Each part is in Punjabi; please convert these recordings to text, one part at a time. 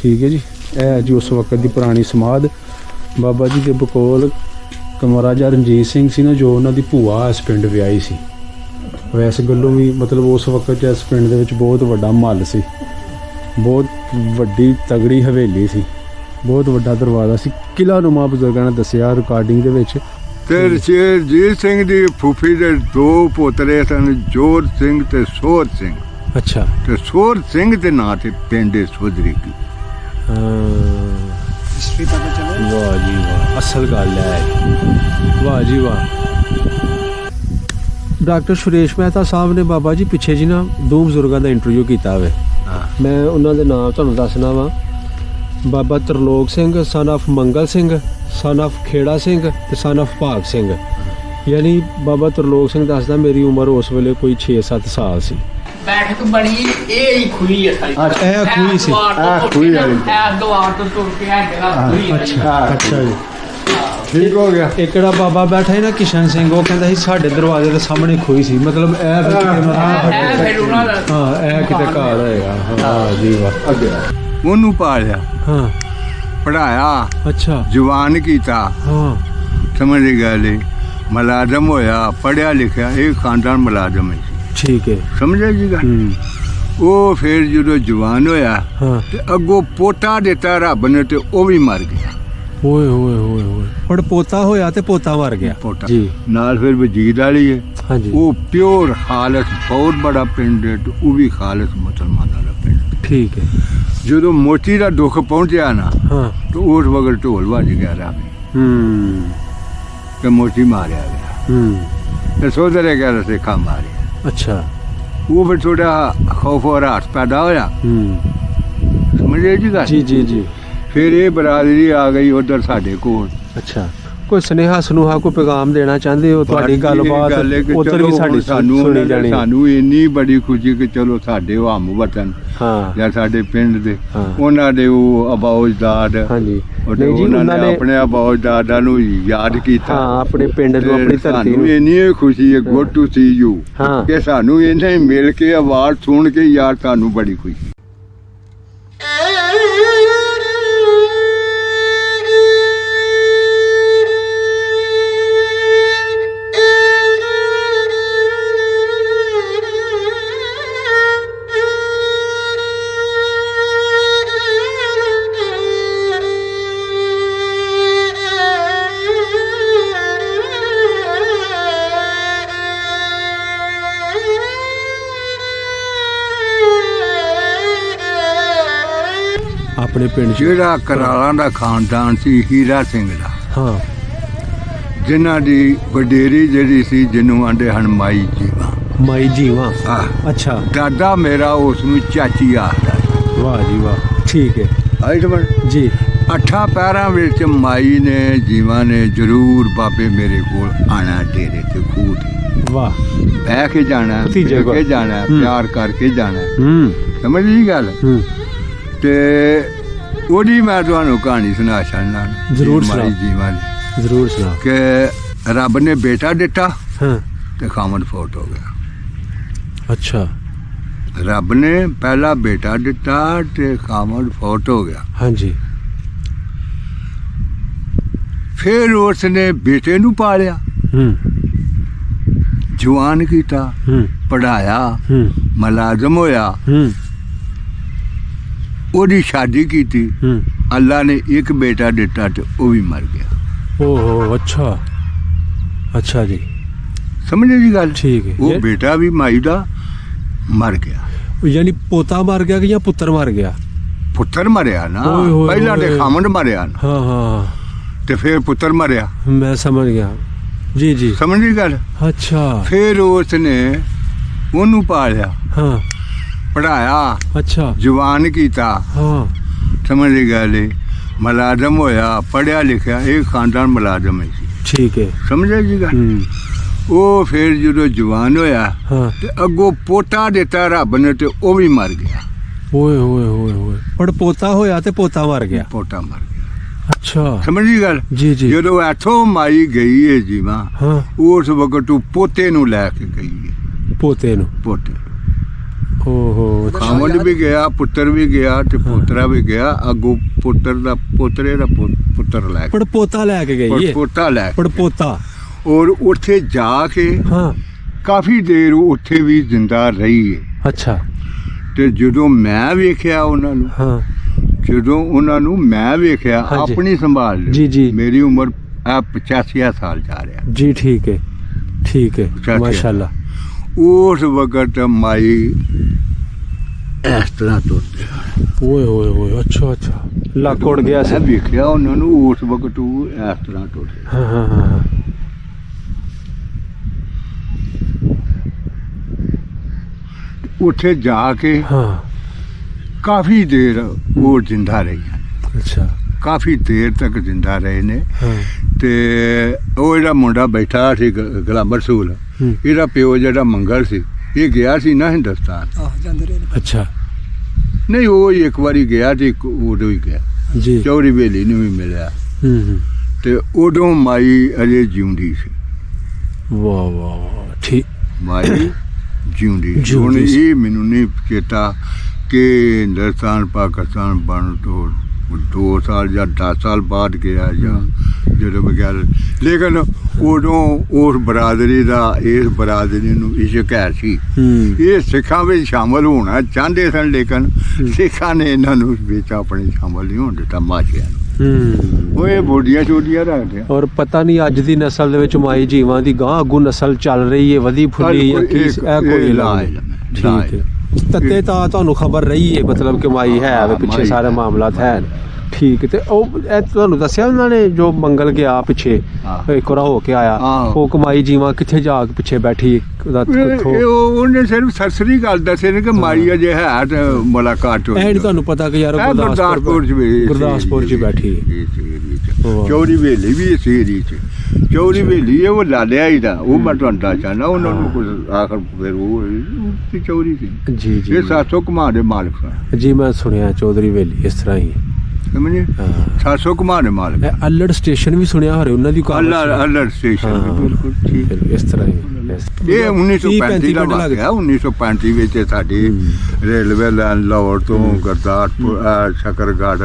ठीक है जी। ਇਹ ਜੀ ਉਸ ਵਕਤ ਦੀ ਪੁਰਾਣੀ ਸਮਾਧ ਬਾਬਾ ਜੀ ਦੇ ਬਕੋਲ ਮਹਾਰਾਜਾ ਰਣਜੀਤ ਸਿੰਘ ਸੀ ਨਾ, ਜੋ ਉਹਨਾਂ ਦੀ ਭੂਆ ਇਸ ਪਿੰਡ ਵਿਆਹੀ ਸੀ। ਵੈਸੇ ਗੱਲੋਂ ਵੀ ਮਤਲਬ ਉਸ ਵਕਤ ਇਸ ਪਿੰਡ ਦੇ ਵਿੱਚ ਬਹੁਤ ਵੱਡਾ ਮਹੱਲ ਸੀ, ਬਹੁਤ ਵੱਡੀ ਤਗੜੀ ਹਵੇਲੀ ਸੀ, ਬਹੁਤ ਵੱਡਾ ਦਰਵਾਜ਼ਾ ਸੀ। ਕਿਲ੍ਹਾ ਨੁਮਾ ਬਜ਼ੁਰਗਾਂ ਨੇ ਦੱਸਿਆ ਰਿਕਾਰਡਿੰਗ ਦੇ ਵਿੱਚ। ਤੇ ਰਣਜੀਤ ਸਿੰਘ ਦੀ ਫੂਫੀ ਦੇ 2 ਪੋਤਰੇ ਸਨ, ਜੋਰ ਸਿੰਘ ਤੇ ਸੋਹਰ ਸਿੰਘ। ਅੱਛਾ। ਤੇ ਸੋਹਰ ਸਿੰਘ ਦੇ ਨਾਂ ਤੇ ਪਿੰਡ ਸੋਧਰੀ ਕੀ हिस्ट्री पता चले। वाह जी वाह, असल गल है। वाह जी वाह। ਡਾਕਟਰ ਸੁਰੇਸ਼ ਮਹਿਤਾ ਸਾਹਿਬ ਨੇ ਬਾਬਾ ਜੀ ਪਿੱਛੇ ਜੀ ਨਾ 2 ਬਜ਼ੁਰਗਾਂ ਦਾ ਇੰਟਰਵਿਊ ਕੀਤਾ ਹੋਵੇ। ਮੈਂ ਉਹਨਾਂ ਦੇ ਨਾਮ ਤੁਹਾਨੂੰ ਦੱਸਣਾ ਵਾ। Baba Tarlok Singh son of Mangal Singh, son of Khera Singh ਤੇ ਸਨ ਆਫ ਭਾਗ ਸਿੰਘ। ਯਾਨੀ ਬਾਬਾ ਤਰਲੋਕ ਸਿੰਘ ਦੱਸਦਾ ਮੇਰੀ ਉਮਰ ਉਸ ਵੇਲੇ ਕੋਈ 6-7 ਸਾਲ ਸੀ। बैठक बनी ये ही खुली है सारी। ਇਹ ਖੂਹੀ ਸੀ। ਖੂਹੀ ਵਾਲੀ। द्वार तो तुर के है जगह खुली है। ਅੱਛਾ ਜੀ। ਠੀਕ ਹੋ ਗਿਆ। ਇੱਕ ਜਿਹੜਾ ਬਾਬਾ ਬੈਠਾ ਹੈ ਨਾ ਕਿਸ਼ਨ ਸਿੰਘ, ਉਹ ਕਹਿੰਦਾ ਸੀ ਸਾਡੇ ਦਰਵਾਜ਼ੇ ਦੇ ਸਾਹਮਣੇ ਖੂਹੀ ਸੀ। ਮਤਲਬ ਇਹ ਵੀ ਕਿਤੇ फिर उन्होंने ਹਾਂ ਇਹ ਕਿਤੇ ਘਰ ਹੋਏਗਾ। ਹਾਂ ਜੀ ਵਾਹ। ਅੱਗੇ ਉਹਨੂੰ ਪਾਲਿਆ, ਹਾਂ ਪੜਾਇਆ, ਅੱਛਾ। ਜਵਾਨ ਕੀਤਾ, ਹਾਂ ਸਮਝ ਗਏ, ਮੁਲਾਜ਼ਮ ਹੋਇਆ, ਪੜਿਆ ਲਿਖਿਆ, ਇਹ ਖਾਨਦਾਨ ਮੁਲਾਜ਼ਮ ਹੈ। ਠੀਕ ਹੈ। ਸਮਝਿਆ ਜੀ ਗੱਲ। ਉਹ ਫਿਰ ਜਦੋਂ ਜਵਾਨ ਹੋਇਆ ਹਾਂ। ਤੇ ਅੱਗੋਂ ਪੋਤਾ ਦਿੱਤਾ ਰੱਬ ਨੇ, ਤੇ ਉਹ ਵੀ ਮਰ ਗਿਆ। ਓਏ ਹੋਏ ਹੋਏ ਹੋਏ। ਹੁਣ ਪੋਤਾ ਹੋਇਆ ਤੇ ਪੋਤਾ ਮਰ ਗਿਆ। ਪੋਤਾ ਜੀ। ਨਾਲ ਫਿਰ ਵਜੀਦ ਵਾਲੀ ਹੈ। ਹਾਂਜੀ। ਉਹ ਪਿਓਰ ਖਾਲਸ, ਬਹੁਤ ਬੜਾ ਪਿੰਡ ਹੈ, ਤੇ ਉਹ ਵੀ ਖਾਲਸ ਮੁਸਲਮਾਨਾਂ ਦਾ ਪਿੰਡ। ਠੀਕ ਹੈ। ਜਦੋਂ ਮੋਤੀ ਦਾ ਦੁੱਖ ਪਹੁੰਚਿਆ ਨਾ, ਹਾਂ। ਤੇ ਉਸ ਵਕਤ ਢੋਲ ਵੱਜ ਗਿਆ ਰਾਵੀ, ਤੇ ਮੋਤੀ ਮਾਰਿਆ ਗਿਆ। ਤੇ ਸੋਧਰੇ ਗਿਆ ਰਸੇਖਾ ਮਾਰਿਆ। ਅੱਛਾ। ਉਹ ਫਿਰ ਥੋੜਾ ਖੌਫ ਔਰ ਰਾਤ ਪੈਦਾ ਹੋਇਆ। ਸਮਝੇ ਜੀ ਗੱਲ। ਜੀ ਜੀ ਜੀ। ਫਿਰ ਇਹ ਬਰਾਦਰੀ ਆ ਗਈ ਉਧਰ ਸਾਡੇ ਕੋਲ। ਅੱਛਾ। ਕੋਈ ਸੁਨੇਹਾ ਸੁਨੂਹਾ ਕੋਈ ਪੈਗਾਮ ਦੇਣਾ ਚਾਹੁੰਦੇ ਹੋ? ਤੁਹਾਡੀ ਗੱਲਬਾਤ ਉਧਰ ਵੀ ਸਾਡੀ ਸੁਣੀ ਜਾਣੀ। ਸਾਨੂੰ ਇੰਨੀ ਬੜੀ ਖੁਸ਼ੀ ਕਿ ਚਲੋ ਸਾਡੇ ਉਹ ਹਮ ਵਤਨ ਜਾਂ ਸਾਡੇ ਪਿੰਡ ਦੇ ਉਹਨਾਂ ਦੇ ਉਹ ਅਬਾਉਜਦਾਦ। ਹਾਂਜੀ। ਉਹਨਾਂ ਨੇ ਆਪਣੇ ਅਬਾਉਜਦਾਦਾਂ ਨੂੰ ਯਾਦ ਕੀਤਾ। ਹਾਂ, ਆਪਣੇ ਪਿੰਡ ਨੂੰ, ਆਪਣੀ ਧਰਤੀ ਸਾਨੂੰ ਨੂੰ। ਇੰਨੀ ਖੁਸ਼ੀ ਹੈ, ਗੁੱਡ ਟੂ ਸੀ ਯੂ, ਕਿ ਸਾਨੂੰ ਇਹਨੇ ਮਿਲ ਕੇ ਆਵਾਜ਼ ਸੁਣ ਕੇ ਯਾਰ ਸਾਨੂੰ ਬੜੀ ਖੁਸ਼ੀ। ਆਪਣੇ ਪਿੰਡ ਜਿਹੜਾ ਕਰਾਲਾਂ ਦਾ ਖਾਨਦਾਨ ਸੀ, ਹੀਰਾ ਸਿੰਘ ਦਾ। ਹਾਂ। ਜਿਨ੍ਹਾਂ ਦੀ ਵਡੇਰੀ ਜਿਹੜੀ ਸੀ, ਜਿਹਨੂੰ ਆਂਦੇ ਹਨ ਮਾਈ ਜੀਵਾ। ਮਾਈ ਜੀਵਾ। ਅੱਛਾ। ਦਾਦਾ ਮੇਰਾ ਉਸ ਨੂੰ ਚਾਚੀ ਆਖਦਾ। ਵਾਹ ਜੀ ਵਾਹ। ਠੀਕ ਹੈ। ਆਈਟਮਨ ਜੀ। 8 ਪੈਰਾਂ ਵਿੱਚ ਮਾਈ ਨੇ, ਜੀਵਾ ਨੇ ਜ਼ਰੂਰ ਬਾਬੇ ਮੇਰੇ ਕੋਲ ਆਣਾ, ਡੇਰੇ ਤੇ ਖੂਹ ਤੇ। ਵਾਹ। ਬਹਿ ਕੇ ਜਾਣਾ, ਭਤੀਜੇ ਕੋਲ ਕੇ ਜਾਣਾ, ਪਿਆਰ ਕਰਕੇ ਜਾਣਾ। ਸਮਝ ਜੀ ਗੱਲ। ਤੇ ਉਹਦੀ ਮੈਂ ਤੁਹਾਨੂੰ ਕਹਾਣੀ ਸੁਣਾ ਛੱਡਣਾ। ਜ਼ਰੂਰ ਮਾਈ ਜੀਵਾ ਦੀ। ਜ਼ਰੂਰ ਸੁਣਾ। ਕਿ ਰੱਬ ਨੇ ਬੇਟਾ ਦਿੱਤਾ ਹਾਂ। ਤੇ ਖਾਮਦ ਫੌਤ ਹੋ ਗਿਆ। ਅੱਛਾ। ਰੱਬ ਨੇ ਪਹਿਲਾ ਬੇਟਾ ਦਿੱਤਾ ਤੇ ਖਾਮਦ ਫੌਤ ਹੋ ਗਿਆ। ਹਾਂਜੀ। ਫਿਰ ਉਸ ਨੇ ਬੇਟੇ ਨੂੰ ਪਾਲਿਆ, ਜਵਾਨ ਕੀਤਾ, ਪੜਾਇਆ, ਮੁਲਾਜ਼ਮ ਹੋਇਆ, ਉਹਦੀ ਸ਼ਾਦੀ ਕੀਤੀ। ਅੱਲਾ ਨੇ ਇੱਕ ਬੇਟਾ ਦਿੱਤਾ ਤੇ ਉਹ ਵੀ ਮਰ ਗਿਆ। ਓਹੋ। ਅੱਛਾ। ਅੱਛਾ ਜੀ। ਸਮਝੇ ਜੀ ਗੱਲ। ਠੀਕ ਹੈ। ਉਹ ਬੇਟਾ ਵੀ ਮਾਈ ਦਾ ਮਰ ਗਿਆ। ਯਾਨੀ ਪੋਤਾ ਮਰ ਗਿਆ ਕਿ ਜਾਂ ਪੁੱਤਰ ਮਰ ਗਿਆ? ਪੁੱਤਰ ਮਰਿਆ ਨਾ, ਪਹਿਲਾਂ ਤੇ ਖਾਮਦ ਮਰਿਆ ਨਾ। ਹਾਂ ਹਾਂ। ਤੇ ਫਿਰ ਪੁੱਤਰ ਮਰਿਆ। ਮੈਂ ਸਮਝ ਗਿਆ। ਜੀ ਜੀ। ਸਮਝ ਗਈ ਗੱਲ। ਅੱਛਾ। ਫਿਰ ਉਸ ਨੇ ਉਹਨੂੰ ਪਾਲਿਆ, ਹਾਂ, ਪੜਾਇਆ, ਅੱਛਾ, ਜਵਾਨ ਕੀਤਾ। ਹਾਂ। ਸਮਝ ਗਏ, ਮੁਲਾਜ਼ਮ ਹੋਇਆ, ਪੜਿਆ ਲਿਖਿਆ, ਇਹ ਖਾਨਦਾਨ ਮੁਲਾਜ਼ਮ ਹੈ ਜੀ। ਠੀਕ ਹੈ। ਸਮਝਿਆ ਜੀ ਗੱਲ। ਉਹ ਫਿਰ ਜਦੋਂ ਜਵਾਨ ਹੋਇਆ ਹਾਂ, ਤੇ ਅੱਗੋਂ ਪੋਤਾ ਦਿੱਤਾ ਰੱਬ ਨੇ ਤੇ ਉਹ ਵੀ ਮਰ ਗਿਆ। ਓਏ ਹੋਏ ਹੋਏ ਹੋਏ। ਪਰ ਪੋਤਾ ਹੋਇਆ ਤੇ ਪੋਤਾ ਮਰ ਗਿਆ। ਪੋਤਾ ਮਰ ਗਿਆ। ਅੱਛਾ। ਸਮਝੀ ਗੱਲ। ਜੀ ਜੀ। ਜਦੋਂ ਇੱਥੋਂ ਮਾਈ ਗਈ ਹੈ ਜੀਵਾਂ, ਹਾਂ, ਉਸ ਵਕਤ ਉਹ ਪੋਤੇ ਨੂੰ ਲੈ ਕੇ ਗਈ ਹੈ। ਪੋਤੇ ਨੂੰ। ਪੋਤੇ। ਹੋ ਖਾਮਦ ਵੀ ਗਿਆ, ਪੁੱਤਰ ਵੀ ਗਿਆ ਤੇ ਪੋਤਰਾ ਵੀ ਗਿਆ। ਅੱਗੋਂ ਪੁੱਤਰ ਦਾ ਪੋਤਰੇ ਦਾ ਪੁੱਤਰ ਲੈ ਕੇ ਪੜਪੋਤਾ ਲੈ ਕੇ ਗਈ ਹੈ। ਪੋਤਾ ਲੈ ਕੇ। ਪੜਪੋਤਾ। ਔਰ ਉੱਥੇ ਜਾ ਕੇ ਹਾਂ ਕਾਫੀ ਦੇਰ ਉਹ ਉੱਥੇ ਵੀ ਜ਼ਿੰਦਾ ਰਹੀ ਹੈ। ਅੱਛਾ। ਤੇ ਜਦੋਂ ਮੈਂ ਵੇਖਿਆ ਉਹਨਾਂ ਨੂੰ, ਹਾਂ ਮੈਂ ਵੇਖਿਆ, ਹਾਂਜੀ। ਆਪਣੀ ਸੰਭਾਲ ਲਿਓ। ਜੀ, ਜੀ। ਮੇਰੀ ਉਮਰ 85 ਸਾਲ ਜਾ ਰਿਹਾ ਜੀ ਠੀਕ ਹੈ ਠੀਕ ਹੈ 85 ਮਾਸ਼ਾਅੱਲਾ। ਉਸ ਵਕਤ ਮਾਈ ਇਸ ਤਰ੍ਹਾਂ ਤੁਰਦੇ ਓਏ ਓਏ ਓਏ ਅੱਛਾ ਅੱਛਾ ਲੱਕ ਉੜ ਗਿਆ ਸੀ। ਮੈਂ ਵੇਖਿਆ ਉਹਨਾਂ ਨੂੰ ਉਸ ਵਕਤ ਉਹ ਇਸ ਤਰ੍ਹਾਂ ਤੁਰਦੇ। ਹਾਂ ਹਾਂ ਹਾਂ ਉੱਥੇ ਜਾ ਕੇ ਹਾਂ ਕਾਫੀ ਦੇਰ ਉਹ ਜ਼ਿੰਦਾ ਰਹੀ। ਅੱਛਾ। ਕਾਫੀ ਦੇਰ ਤੱਕ ਜ਼ਿੰਦਾ ਰਹੇ ਨੇ। ਹਾਂ ਤੇ ਉਹ ਜਿਹੜਾ ਮੁੰਡਾ ਬੈਠਾ ਸੀ ਗੁਲਾਮ ਰਸੂਲ, ਹੂੰ। ਇਹਦਾ ਪਿਓ ਜਿਹੜਾ ਮੰਗਲ ਸੀ, ਇਹ ਗਿਆ ਸੀ ਨਾ ਹਿੰਦੁਸਤਾਨ। ਅੱਛਾ ਨਹੀਂ, ਉਹ ਹੀ ਇੱਕ ਵਾਰੀ ਗਿਆ ਤੇ ਉਦੋਂ ਹੀ ਗਿਆ। ਜੀ। ਚੌਰੀ ਵੇਲੀ ਨੂੰ ਵੀ ਮਿਲਿਆ ਹੂੰ ਤੇ ਉਦੋਂ ਮਾਈ ਅਜੇ ਜਿਉਂਦੀ ਸੀ। ਵਾਹ ਵਾਹ ਵਾਹ ਠੀਕ। ਮਾਈ ਜਿਉਂਦੀ ਸੀ। ਜਿਉਂਦੀ ਹੁਣ ਸੀ। ਇਹ ਮੈਨੂੰ ਨਹੀਂ ਚੇਤਾ ਕਿ ਹਿੰਦੁਸਤਾਨ ਪਾਕਿਸਤਾਨ ਬਣ ਤੋਂ 2 ਸਾਲ ਜਾਂ 10 ਸਾਲ ਬਾਅਦ ਗਿਆ ਜਾਂ ਜਦੋਂ ਮੈਂ ਗਿਆ। ਲੇਕਿਨ ਉਦੋਂ ਉਸ ਬਰਾਦਰੀ ਦਾ, ਇਸ ਬਰਾਦਰੀ ਨੂੰ ਇਸ਼ਕ ਹੈ ਸੀ। ਹੂੰ ਇਹ ਸਿੱਖਾਂ ਵਿੱਚ ਸ਼ਾਮਲ ਹੋਣਾ ਚਾਹੁੰਦੇ ਸਨ, ਲੇਕਿਨ ਸਿੱਖਾਂ ਨੇ ਇਹਨਾਂ ਨੂੰ ਵਿੱਚ ਆਪਣੇ ਸ਼ਾਮਲ ਨਹੀਂ ਹੋਣ ਦਿੱਤਾ। ਮਾਸ਼ਿਆਂ ਨੂੰ ਉਹ ਇਹ ਬੋਡੀਆਂ ਛੋਟੀਆਂ ਰੱਖਦੇ ਆ। ਔਰ ਪਤਾ ਨਹੀਂ ਅੱਜ ਦੀ ਨਸਲ ਦੇ ਵਿੱਚ ਮਾਈ ਜੀਵਾਂ ਦੀ ਗਾਂ ਅੱਗੂ ਨਸਲ ਚੱਲ ਰਹੀ ਹੈ, ਵਧੀ ਫੁੱਲੀ ਹੈ ਕੀ ਇਹ ਕੋਈ ਇਲਾਜ ਠੀਕ ਹੈ। ਤੱਤੇ ਤਾਂ ਤੁਹਾਨੂੰ ਖਬਰ ਰਹੀ ਹੈ ਮਤਲਬ ਕਿ ਮਾਈ ਹੈ ਵੇ ਪਿੱਛੇ ਸਾਰੇ ਮਾਮਲਾਤ ਹੈ ਠੀਕ। ਤੇ ਉਹ ਇਹ ਤੁਹਾਨੂੰ ਦੱਸਿਆ ਉਹਨਾਂ ਨੇ ਜੋ ਮੰਗਲ ਗਿਆ ਪਿੱਛੇ ਇੱਕ ਵਾਰ ਹੋ ਕੇ ਆਇਆ, ਉਹ ਕਮਾਈ ਜੀਵਾਂ ਕਿੱਥੇ ਜਾ ਕੇ ਪਿੱਛੇ ਬੈਠੀ ਉਹਦਾ ਕਿੱਥੋਂ? ਉਹਨੇ ਸਿਰਫ ਸਰਸਰੀ ਗੱਲ ਦੱਸੇ ਨੇ ਕਿ ਮਾਈ ਅਜੇ ਹੈ ਤੇ ਮੁਲਾਕਾਤ ਹੋਈ। ਇਹ ਨਹੀਂ ਤੁਹਾਨੂੰ ਪਤਾ ਕਿ ਯਾਰ ਗੁਰਦਾਸਪੁਰ ਚ ਬੈਠੀ ਚੌਰੀ ਵੇਲੀ ਵੀ ਇਸ ਏਰੀਏ ਚ। ਚੌਰੀ ਵੇਲੀ ਹੈ ਉਹ ਲਾਲਿਆ ਹੀ ਦਾ, ਉਹ ਮੈਂ ਤੁਹਾਨੂੰ ਦੱਸਣਾ। ਉਹਨਾਂ ਨੂੰ ਕੁਝ ਆਖਰ ਫਿਰ ਉਹ ਚੌਰੀ ਸੀ। ਜੀ ਜੀ ਇਹ 700 ਕਮਾ ਦੇ ਮਾਲਕ ਸਨ। ਜੀ ਮੈਂ ਸੁਣਿਆ ਚੌਧਰੀ ਵੇਲੀ ਇਸ ਤਰ੍ਹਾਂ ਹੀ ਸਮਝੇ। 700 ਕਮਾ ਦੇ ਮਾਲਕ। ਅਲੜ ਸਟੇਸ਼ਨ ਵੀ ਸੁਣਿਆ ਹੋਰੇ ਉਹਨਾਂ ਦੀ ਅਲੜ ਸਟੇਸ਼ਨ ਬਿਲਕੁਲ ਠੀਕ। ਇਸ ਤਰ੍ਹਾਂ ਹੀ ਇਹ 1935 ਦਾ ਵਾਕਿਆ। 1935 ਵਿੱਚ ਸਾਡੀ ਰੇਲਵੇ ਲਾਈਨ ਲਾਹੌਰ ਤੋਂ ਗੁਰਦਾਸਪੁਰ ਸ਼ਕਰਗੜ੍ਹ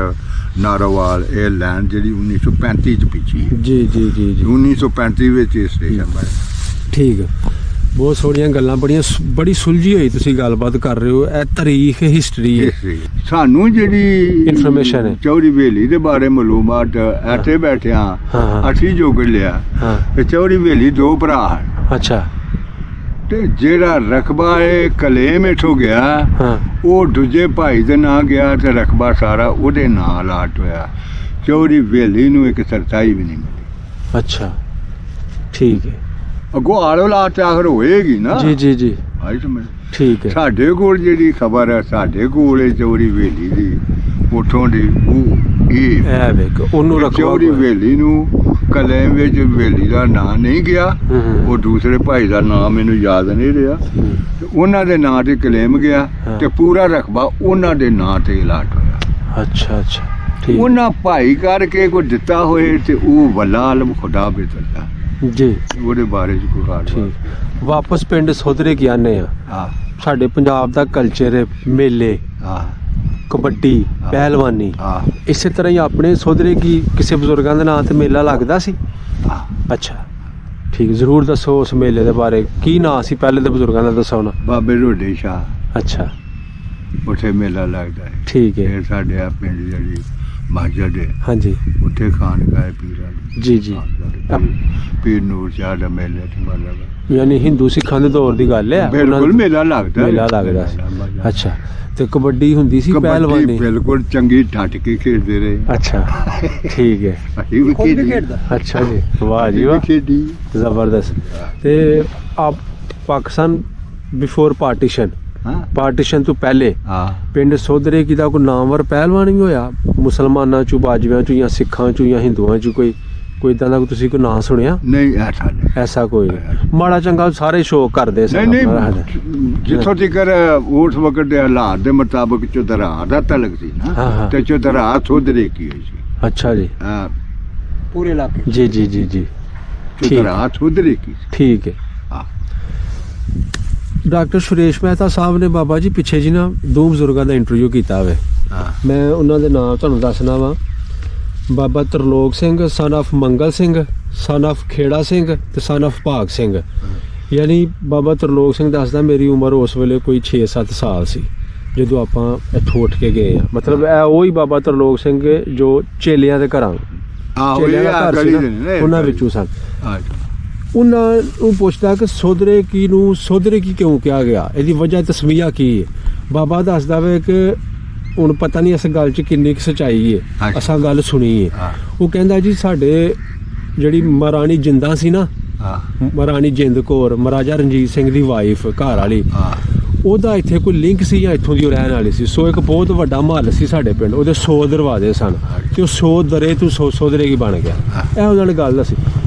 ਨਾਰੋਵਾਲ ਇਹ ਲਾਈਨ ਜਿਹੜੀ 1935 ਚ ਪਿੱਛੀ। ਜੀ ਜੀ ਜੀ ਜੀ 1935 ਵਿੱਚ ਇਹ ਸਟੇਸ਼ਨ ਬਣਿਆ। ਠੀਕ। ਬਹੁਤ ਸੋਹਣੀਆਂ ਗੱਲਾਂ, ਬੜੀ ਸੁਲਝੀ ਹੋਈ ਤੁਸੀਂ ਗੱਲਬਾਤ ਕਰ ਰਹੇ ਹੋ। ਇਹ ਤਾਰੀਖ ਹਿਸਟਰੀ ਹੈ। ਸਾਨੂੰ ਜਿਹੜੀ ਇਨਫੋਰਮੇਸ਼ਨ ਹੈ ਚੌਰੀ ਵੇਲੀ ਦੇ ਬਾਰੇ ਮਾਲੂਮਾਤ ਇੱਥੇ ਬੈਠਿਆ ਅਸੀਂ ਜੋ ਲਿਆ। ਤੇ ਚੌਰੀ ਵੇਲੀ 2 ਭਰਾ ਹਨ। ਅੱਛਾ। ਤੇ ਜਿਹੜਾ ਰਕਬਾ ਇਹ ਕਲੇਮ ਇਥੋਂ ਗਿਆ ਉਹ ਦੂਜੇ ਭਾਈ ਦੇ ਨਾਂ ਗਿਆ ਤੇ ਰਕਬਾ ਸਾਰਾ ਉਹਦੇ ਨਾਂ ਅਲਾਟ ਹੋਇਆ। ਚੌਰੀ ਵੇਲੀ ਨੂੰ ਇੱਕ ਸਰਤਾਈ ਵੀ ਨਹੀਂ ਮਿਲੀ। ਅੱਛਾ ਠੀਕ ਹੈ। ਅੱਗੋਂ ਆਲੋ ਲਾਟ ਆਖਰ ਹੋਏਗੀ ਨਾ। ਜੀ ਜੀ ਜੀ ਆਈ ਸਮਝ ਠੀਕ ਹੈ। ਸਾਡੇ ਕੋਲ ਜਿਹੜੀ ਖਬਰ ਹੈ, ਸਾਡੇ ਕੋਲ ਇਹ ਚੌਰੀ ਵੇਲੀ ਦੀ ਉਥੋਂ ਦੀ ਉਹ ਇਹ ਵੇਖ ਉਹਨੂੰ ਰਕਬਾ ਚੌਰੀ ਵੇਲੀ ਨੂੰ ਕਲੇਮ ਵਿੱਚ ਵੇਲੀ ਦਾ ਨਾਂ ਨਹੀਂ ਗਿਆ। ਉਹ ਦੂਸਰੇ ਭਾਈ ਦਾ ਨਾਮ ਮੈਨੂੰ ਯਾਦ ਨਹੀਂ ਰਿਹਾ। ਉਹਨਾਂ ਦੇ ਨਾਂ ਤੇ ਕਲੇਮ ਗਿਆ ਤੇ ਪੂਰਾ ਰਕਬਾ ਉਹਨਾਂ ਦੇ ਨਾਂ ਤੇ ਅਲਾਟ ਹੋਇਆ। ਅੱਛਾ ਅੱਛਾ ਠੀਕ। ਉਹਨਾਂ ਭਾਈ ਕਰਕੇ ਕੋਈ ਦਿੱਤਾ ਹੋਏ ਤੇ ਉਹ ਵੱਲਾ ਆਲਮ ਖੁਦਾ ਬੇਤੱਲਾ ਜੀ ਉਹਦੇ ਬਾਰੇ ਚ ਕੋਈ ਹਾਲ ਠੀਕ। ਵਾਪਸ ਪਿੰਡ ਸੋਧਰੇ ਕੀ ਆਨੇ ਆ। ਸਾਡੇ ਪੰਜਾਬ ਦਾ ਕਲਚਰ ਹੈ, ਮੇਲੇ, ਕਬੱਡੀ, ਪਹਿਲਵਾਨੀ, ਇਸੇ ਤਰ੍ਹਾਂ ਹੀ ਆਪਣੇ ਸੋਧਰੇ ਕੀ ਕਿਸੇ ਬਜ਼ੁਰਗਾਂ ਦੇ ਨਾਂ ਤੇ ਮੇਲਾ ਲੱਗਦਾ ਸੀ। ਅੱਛਾ ਠੀਕ। ਜ਼ਰੂਰ ਦੱਸੋ ਉਸ ਮੇਲੇ ਦੇ ਬਾਰੇ, ਕੀ ਨਾਂ ਸੀ ਪਹਿਲੇ ਦੇ ਬਜ਼ੁਰਗਾਂ ਦਾ, ਦੱਸੋ ਨਾ। ਬਾਬੇ ਰੋਡੇ ਸ਼ਾਹ। ਅੱਛਾ ਉੱਥੇ ਮੇਲਾ ਲੱਗਦਾ ਹੈ। ਠੀਕ ਹੈ। ਇਹ ਸਾਡੇ ਆ ਪਿੰਡ ਜਿਹੜੀ ਮਸਜਿਦ ਹੈ, ਹਾਂਜੀ ਉੱਥੇ ਖਾਨਗਾਹ ਪੀਰਾਂ ਦੀ। ਜੀ ਜੀ ਪੀਰ ਨੂਰ ਸ਼ਾਹ ਦਾ ਮੇਲਾ ਤੇ ਮਤਲਬ ਯਾਨੀ ਹਿੰਦੂ ਸਿੱਖਾਂ ਦੇ ਦੌਰ ਦੀ ਗੱਲ ਹੈ। ਬਿਲਕੁਲ ਮੇਲਾ ਲੱਗਦਾ ਸੀ। ਅੱਛਾ। ਤੇ ਕਬੱਡੀ ਹੁੰਦੀ ਸੀ, ਪਹਿਲਵਾਨੀ ਬਿਲਕੁਲ ਚੰਗੀ ਡਟ ਕੇ ਖੇਡਦੇ ਰਹੇ। ਅੱਛਾ ਠੀਕ ਹੈ। ਅਸੀਂ ਵੀ ਖੇਡਦੇ। ਅੱਛਾ ਜੀ ਵਾਹ ਜੀ ਵਾਹ ਖੇਡੀ ਜ਼ਬਰਦਸਤ। ਤੇ ਆਪ ਪਾਕਿਸਤਾਨ ਬਿਫੋਰ ਪਾਰਟੀਸ਼ਨ ਤੋਂ ਪਹਿਲੇ ਪਿੰਡ ਸੋਧਰੇ ਕੀ ਦਾ ਕੋਈ ਨਾਮਵਰ ਪਹਿਲਵਾਨ ਵੀ ਹੋਇਆ ਮੁਸਲਮਾਨਾਂ ਚੋਂ, ਬਾਜਵਿਆਂ ਚੋਂ ਜਾਂ ਸਿੱਖਾਂ ਚੋਂ ਜਾਂ ਹਿੰਦੂਆਂ ਚੋਂ? ਕੋਈ ਇਦਾਂ ਦਾ ਤੁਸੀਂ ਕੋਈ ਨਾਂ ਸੁਣਿਆ? ਨਹੀਂ ਐਸਾ ਕੋਈ ਮਾੜਾ ਚੰਗਾ ਸਾਰੇ ਸ਼ੌਕ ਕਰਦੇ ਸਨ। ਨਹੀਂ ਜਿੱਥੋਂ ਤੱਕ ਉਸ ਵਕਤ ਦੇ ਹਾਲਾਤ ਦੇ ਮੁਤਾਬਕ ਚੌਧਰਾ ਦਾ ਤਲਕ ਸੀ ਨਾ, ਤੇ ਚੌਧਰਾ ਸੋਧਰੇ ਕੀ ਹੋਈ ਸੀ। ਅੱਛਾ ਜੀ ਪੂਰੇ ਇਲਾਕੇ ਜੀ ਜੀ ਜੀ ਜੀ ਚੌਧਰਾ ਸੋਧਰੇ ਕੀ ਠੀਕ ਹੈ। ਡਾਕਟਰ ਸੁਰੇਸ਼ ਮਹਿਤਾ ਸਾਹਿਬ ਨੇ ਬਾਬਾ ਜੀ ਪਿੱਛੇ ਜੀ ਨਾ ਦੋ ਬਜ਼ੁਰਗਾਂ ਦਾ ਇੰਟਰਵਿਊ ਕੀਤਾ ਹੋਵੇ। ਹਾਂ ਮੈਂ ਉਹਨਾਂ ਦੇ ਨਾਮ ਤੁਹਾਨੂੰ ਦੱਸਣਾ ਵਾ। ਬਾਬਾ ਤਰਲੋਕ ਸਿੰਘ ਸਨ of Mangal Singh son of ਖੇੜਾ ਸਿੰਘ ਤੇ ਸਨ of ਭਾਗ ਸਿੰਘ। ਯਾਨੀ ਬਾਬਾ ਤਰਲੋਕ ਸਿੰਘ ਦੱਸਦਾ ਮੇਰੀ ਉਮਰ ਉਸ ਵੇਲੇ ਕੋਈ 6-7 ਸਾਲ ਸੀ ਜਦੋਂ ਆਪਾਂ ਇੱਥੋਂ ਉੱਠ ਕੇ ਗਏ ਆ। ਮਤਲਬ ਇਹ ਉਹੀ ਬਾਬਾ ਤਰਲੋਕ ਸਿੰਘ ਜੋ ਚੇਲਿਆਂ ਦੇ ਘਰਾਂ ਆਹੋ ਚੇਲਿਆਂ ਇਹ ਦਾ ਆ ਘਰ ਸੀ ਗਲੀ ਨਾ, ਦੇ ਨੇ ਉਹਨਾਂ ਵਿੱਚੋਂ ਸਨ। ਹਾਂ ਉਹਨਾਂ ਨੂੰ ਪੁੱਛਦਾ ਕਿ ਸੋਧਰੇ ਕੀ ਨੂੰ ਸੋਧਰੇ ਕੀ ਕਿਉਂ ਕਿਹਾ ਗਿਆ, ਇਹਦੀ ਵਜ੍ਹਾ ਤਸਮੀਆ ਕੀ ਹੈ। ਬਾਬਾ ਦੱਸਦਾ ਵੇ ਕਿ ਹੁਣ ਪਤਾ ਨਹੀਂ ਇਸ ਗੱਲ 'ਚ ਕਿੰਨੀ ਕੁ ਸੱਚਾਈ ਹੈ, ਹਾਂਜੀ। ਅਸਾਂ ਗੱਲ ਸੁਣੀ ਹੈ। ਹਾਂ ਉਹ ਕਹਿੰਦਾ ਜੀ ਸਾਡੇ ਜਿਹੜੀ ਮਹਾਰਾਣੀ ਜਿੰਦਾ ਸੀ ਨਾ, ਹਾਂ ਮਹਾਰਾਣੀ ਜਿੰਦ ਕੌਰ ਮਹਾਰਾਜਾ ਰਣਜੀਤ ਸਿੰਘ ਦੀ ਵਾਈਫ ਘਰ ਵਾਲੀ, ਹਾਂ ਉਹਦਾ ਇੱਥੇ ਕੋਈ ਲਿੰਕ ਸੀ ਜਾਂ ਇੱਥੋਂ ਦੀ ਉਹ ਰਹਿਣ ਵਾਲੀ ਸੀ। ਸੋ ਇੱਕ ਬਹੁਤ ਵੱਡਾ ਮਹੱਲ ਸੀ ਸਾਡੇ ਪਿੰਡ, ਉਹਦੇ 100 ਦਰਵਾਜ਼ੇ ਸਨ ਤੇ ਉਹ 100 ਦਰੇ ਤੋਂ 100 ਸੋਧਰੇ ਕੀ ਬਣ ਗਿਆ। ਇਹ ਉਹਨਾਂ ਨੇ ਗੱਲ ਦੱਸੀ।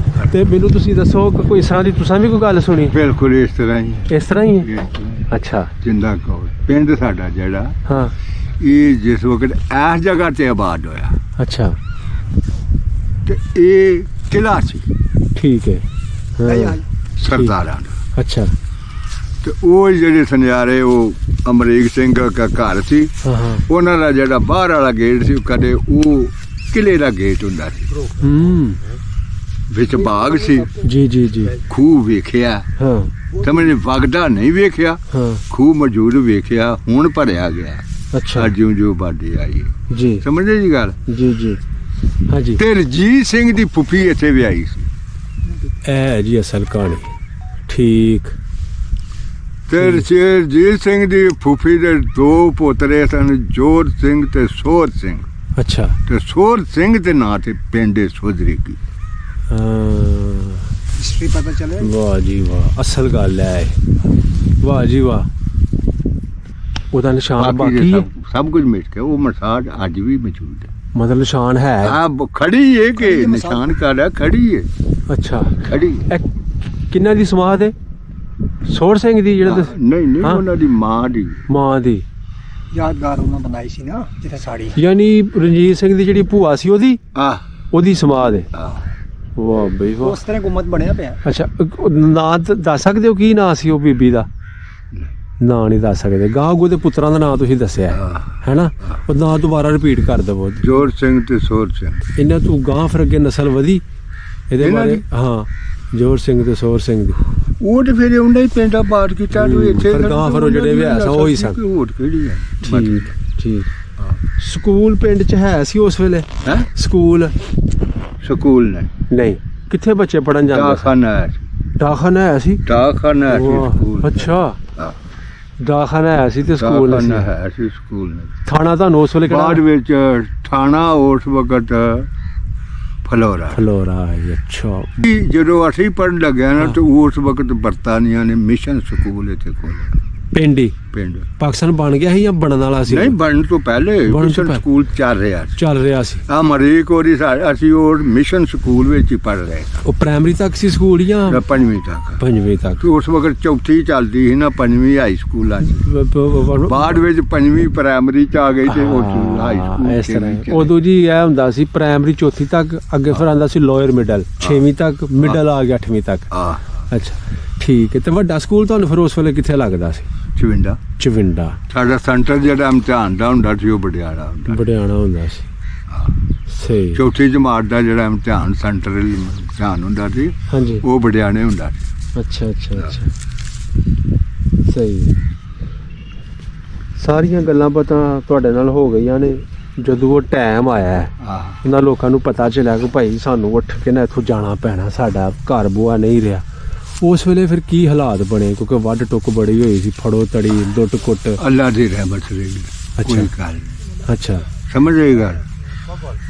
ਤੇ ਮੈਨੂੰ ਤੁਸੀਂ ਦੱਸੋ ਕਿ ਕੋਈ ਇਸ ਤਰ੍ਹਾਂ ਦੀ ਤੁਸੀਂ ਵੀ ਕੋਈ ਗੱਲ ਸੁਣੀ? ਬਿਲਕੁਲ ਇਸ ਤਰ੍ਹਾਂ ਹੀ ਇਸ ਤਰ੍ਹਾਂ ਹੀ ਹੈ? ਇਸ ਤਰ੍ਹਾਂ ਹੀ। ਅੱਛਾ ਜਿੰਦਾ ਕੌਰ ਪਿੰਡ ਸਾਡਾ ਜਿਹੜਾ ਹਾਂ ਇਹ ਜਿਸ ਵਕਤ ਇਸ ਜਗ੍ਹਾ ਤੇ ਆਬਾਦ ਹੋਇਆ ਅੱਛਾ ਤੇ ਇਹ ਕਿਲ੍ਹਾ ਸੀ ਠੀਕ ਹੈ ਹਾਂ, ਸਰਦਾਰਾਂ ਦਾ। ਅੱਛਾ ਤੇ ਉਹ ਜਿਹੜੇ ਸੁਨਿਆਰੇ ਉਹ ਅਮਰੀਕ ਸਿੰਘ ਦਾ ਘਰ ਸੀ, ਹਾਂ ਹਾਂ ਉਹਨਾਂ ਦਾ ਜਿਹੜਾ ਬਾਹਰ ਵਾਲਾ ਗੇਟ ਸੀ ਕਦੇ ਉਹ ਕਿਲੇ ਦਾ ਗੇਟ ਹੁੰਦਾ ਸੀ, ਹੂੰ ਵਿੱਚ ਬਾਗ ਸੀ, ਜੀ ਜੀ ਜੀ ਖੂਹ ਵੇਖਿਆ ਹਾਂ ਸਮਝ ਵਗਦਾ ਨਹੀਂ ਵੇਖਿਆ, ਹਾਂ ਖੂਹ ਮੌਜੂਦ ਵੇਖਿਆ, ਹੁਣ ਭਰਿਆ ਗਿਆ ਅੱਛਾ ਜਿਉਂ ਜਿਉਂ ਬਾਡੀ ਆਈ ਜੀ ਸਮਝਦੇ ਜੀ ਗੱਲ। ਜੀ ਜੀ ਹਾਂਜੀ ਤੇ ਰਣਜੀਤ ਸਿੰਘ ਦੀ ਫੁੱਫੀ ਇੱਥੇ ਵਿਆਹੀ ਸੀ ਇਹ ਹੈ ਜੀ ਅਸਲ ਕਹਾਣੀ ਠੀਕ ਤੇ ਰਣਜੀਤ ਸਿੰਘ ਦੀ ਫੁੱਫੀ ਦੇ ਦੋ ਪੋਤਰੇ ਸਨ, ਜੋਧ ਸਿੰਘ ਤੇ ਸੋਹਰ ਸਿੰਘ। ਅੱਛਾ ਤੇ ਸੋਹਰ ਸਿੰਘ ਦੇ ਨਾਂ ਤੇ ਪਿੰਡ ਸੋਧਰੀ ਕੀ। ਹਾਂ ਹਿਸਟਰੀ ਪਤਾ ਚੱਲੇ। ਵਾਹ ਜੀ ਵਾਹ ਅਸਲ ਗੱਲ ਹੈ ਇਹ। ਵਾਹ ਜੀ ਵਾਹ ਉਹਦਾ ਨਿਸ਼ਾਨ ਬਾਕੀ ਬਾਕੀ ਹੈ ਸਭ ਕੁਝ ਮਿਟ ਕੇ ਉਹ ਮਸਾਜ ਅੱਜ ਵੀ ਮੌਜੂਦ ਹੈ। ਮਤਲਬ ਨਿਸ਼ਾਨ ਹੈ ਆ ਖੜੀ ਹੈ ਕਿ ਨਿਸ਼ਾਨ ਕਾੜਾ ਖੜੀ ਹੈ ਅੱਛਾ ਖੜੀ। ਇਹ ਕਿੰਨਾ ਦੀ ਸਮਾਧ ਹੈ? ਸੋਹਰ ਸਿੰਘ ਦੀ ਜਿਹੜਾ ਨਹੀਂ ਨਹੀਂ ਹਾਂ? ਉਹਨਾਂ ਦੀ ਮਾਂ ਦੀ ਮਾਂ ਦੀ ਯਾਦਗਾਰ ਉਹਨਾਂ ਬਣਾਈ ਸੀ ਨਾ ਜਿੱਥੇ ਸਾੜੀ। ਯਾਨੀ ਰਣਜੀਤ ਸਿੰਘ ਦੀ ਜਿਹੜੀ ਭੂਆ ਸੀ ਉਹਦੀ ਸਮਾਧ ਹੈ। ਵਾਹ ਬਈ ਵਾਹ ਉਸ ਤਰ੍ਹਾਂ ਗੁੰਮਤ ਬਣਿਆ ਪਿਆ। ਅੱਛਾ ਉਹ ਨਾਂ ਦੱਸ ਸਕਦੇ ਹੋ ਕੀ ਨਾਂ ਸੀ ਉਹ ਬੀਬੀ ਦਾ? ਨਾਂ ਨਹੀਂ ਦੱਸ ਸਕਦੇ। ਗਾਂ ਅੱਗੋਂ ਦੇ ਪੁੱਤਰਾਂ ਦਾ ਨਾਂ ਤੁਸੀਂ ਦੱਸਿਆ ਹੈ ਨਾ, ਉਹ ਨਾਂ ਦੁਬਾਰਾ ਰਿਪੀਟ ਕਰ ਦੇਵੋ। ਜੋਰ ਸਿੰਘ ਤੇ ਸੋਹਰ ਸਿੰਘ ਇਹਨਾਂ ਤੋਂ ਗਾਂ ਫਿਰ ਅੱਗੇ ਨਸਲ ਵਧੀ ਇਹਦੇ ਇਹਨਾਂ ਬਾਰੇ ਦੀ? ਹਾਂ ਜੋਰ ਸਿੰਘ ਤੇ ਸੋਹਰ ਸਿੰਘ ਦੀ ਉਹ ਤੇ ਫਿਰ ਉਹਨਾਂ ਹੀ ਪਿੰਡਾਂ ਬਾਤ ਕੀਤਾ ਜੋ ਇੱਥੇ ਫਿਰ ਗਾਂ ਫਿਰ ਉਹ ਜਿਹੜੇ ਵਿਆਹ ਸਨ ਉਹੀ ਸਨ। ਹੋਰ ਕਿਹੜੀ ਹੈ ਠੀਕ ਠੀਕ ਸਕੂਲ ਪਿੰਡ 'ਚ ਹੈ ਸੀ ਉਸ ਵੇਲੇ? ਹੈ ਸਕੂਲ ਸਕੂਲ ਨੇ ਨਹੀਂ ਕਿੱਥੇ ਬੱਚੇ ਪੜਨ ਜਾਂਦੇ ਸੀ? ਡਾਕਖਾਨਾ ਹੈ ਡਾਕਖਾਨਾ ਹੈ ਸੀ? ਡਾਕਖਾਨਾ ਹੈ ਵਾਹ, ਸਕੂਲ। ਅੱਛਾ ਹਾਂ, ਡਾਕਖਾਨਾ ਹੈ ਸੀ ਤੇ ਸਕੂਲ ਸੀ। ਡਾਕਖਾਨਾ ਹੈ ਸੀ ਸਕੂਲ ਨੇ। ਥਾਣਾ ਤੁਹਾਨੂੰ ਉਸ ਵੇਲੇ ਬਾਅਦ ਕਿਹੜਾ? ਵਿੱਚ ਥਾਣਾ ਉਸ ਵਕਤ ਫਲੋਰਾ। ਫਲੋਰਾ ਹੈ, ਅੱਛਾ ਜਦੋਂ ਅਸੀਂ ਪੜ੍ਹਨ ਲੱਗਿਆ ਨਾ ਤੇ ਉਸ ਵਕਤ ਬਰਤਾਨੀਆ ਨੇ ਮਿਸ਼ਨ ਸਕੂਲ ਇੱਥੇ ਖੋਲ੍ਹਿਆ ਪਿੰਡੀ ਪਿੰਡ। ਪਾਕਿਸਤਾਨ ਬਣ ਗਿਆ ਸੀ ਜਾਂ ਬਣਨ ਵਾਲਾ ਸੀ? ਨਹੀਂ ਬਣਨ ਤੋਂ ਪਹਿਲੇ ਬਣਨ ਤੋਂ ਮਿਸ਼ਨ ਪਹਿਲੇ। ਸਕੂਲ ਚੱਲ ਰਿਹਾ ਸੀ। ਚੱਲ ਰਿਹਾ ਸੀ। ਆ ਮਰੀਕ ਹੋਰੀ ਅਸੀਂ ਉਹ ਮਿਸ਼ਨ ਸਕੂਲ ਵਿੱਚ ਹੀ ਪੜ੍ਹ ਰਹੇ ਸਾਂ ਉਹ ਪ੍ਰਾਇਮਰੀ ਤੱਕ ਸੀ ਸਕੂਲ ਜਾਂ ਪੰਜਵੀਂ ਤੱਕ। ਪੰਜਵੀਂ ਤੱਕ? ਤੇ ਉਸ ਵਕਤ ਚੌਥੀ ਚੱਲਦੀ ਸੀ ਨਾ, ਪੰਜਵੀਂ ਹਾਈ ਸਕੂਲਾਂ 'ਚ। ਬਾਅਦ ਵਿੱਚ ਪੰਜਵੀਂ ਪ੍ਰਾਇਮਰੀ 'ਚ ਆ ਗਈ ਤੇ ਉਹ ਹਾਈ ਸਕੂਲ ਇਸ ਤਰ੍ਹਾਂ ਛੇਵੀਂ 'ਚ। ਉਦੋਂ ਜੀ ਇਹ ਹੁੰਦਾ ਸੀ ਪ੍ਰਾਇਮਰੀ ਚੌਥੀ ਤੱਕ, ਅੱਗੇ ਫਿਰ ਆਉਂਦਾ ਸੀ ਲੋਅਰ ਮਿਡਲ 6ਵੀਂ ਤੱਕ, ਮਿਡਲ ਆ ਗਿਆ 8ਵੀਂ ਤੱਕ। ਆ ਅੱਛਾ ਠੀਕ ਹੈ। ਤੇ ਵੱਡਾ ਸਕੂਲ ਤੁਹਾਨੂੰ ਫਿਰ ਉਸ ਵੇਲੇ ਕਿੱਥੇ ਲੱਗਦਾ ਸੀ? ਚਵਿੰਡਾ। ਚਵਿੰਡਾ ਸਾਡਾ ਸੈਂਟਰ ਜਿਹੜਾ ਇਮਤਿਹਾਨ ਦਾ ਹੁੰਦਾ ਸੀ ਉਹ ਬੜਿਆਲਾ ਹੁੰਦਾ ਸੀ। ਬੜਿਆਣਾ ਹੁੰਦਾ ਸੀ। ਸਹੀ ਚੌਥੀ ਜਮਾਤ ਦਾ ਜਿਹੜਾ ਇਮਤਿਹਾਨ ਸੈਂਟਰਲ ਇਮਤਿਹਾਨ ਹੁੰਦਾ ਸੀ ਹਾਂਜੀ ਉਹ ਬੜਿਆਣੇ ਹੁੰਦਾ ਸੀ। ਅੱਛਾ ਅੱਛਾ ਅੱਛਾ ਸਹੀ। ਸਾਰੀਆਂ ਗੱਲਾਂ ਪਤਾ ਤੁਹਾਡੇ ਨਾਲ ਹੋ ਗਈਆਂ ਨੇ। ਜਦੋਂ ਉਹ ਟਾਈਮ ਆਇਆ ਹੈ, ਉਹਨਾਂ ਲੋਕਾਂ ਨੂੰ ਪਤਾ ਚੱਲਿਆ ਕਿ ਭਾਈ ਸਾਨੂੰ ਉੱਠ ਕੇ ਨਾ ਇੱਥੋਂ ਜਾਣਾ ਪੈਣਾ, ਸਾਡਾ ਘਰ ਬੂਆ ਨਹੀਂ ਰਿਹਾ। ਉਸ ਵੇਲੇ ਫਿਰ ਕੀ ਹਾਲਾਤ ਬਣੇ? ਕਿਉਂਕਿ ਵੱਢ ਟੁੱਕ ਬੜੀ ਹੋਈ ਸੀ, ਫੜੋ ਤੜੀ ਲੁੱਟ ਕੁੱਟ। ਅੱਲਾ ਦੀ ਰਹਿਮਤ ਰਹੀ। ਅੱਛਾ। ਕੋਈ ਗੱਲ ਨਹੀਂ। ਅੱਛਾ ਸਮਝ ਰਹੀ ਗੱਲ।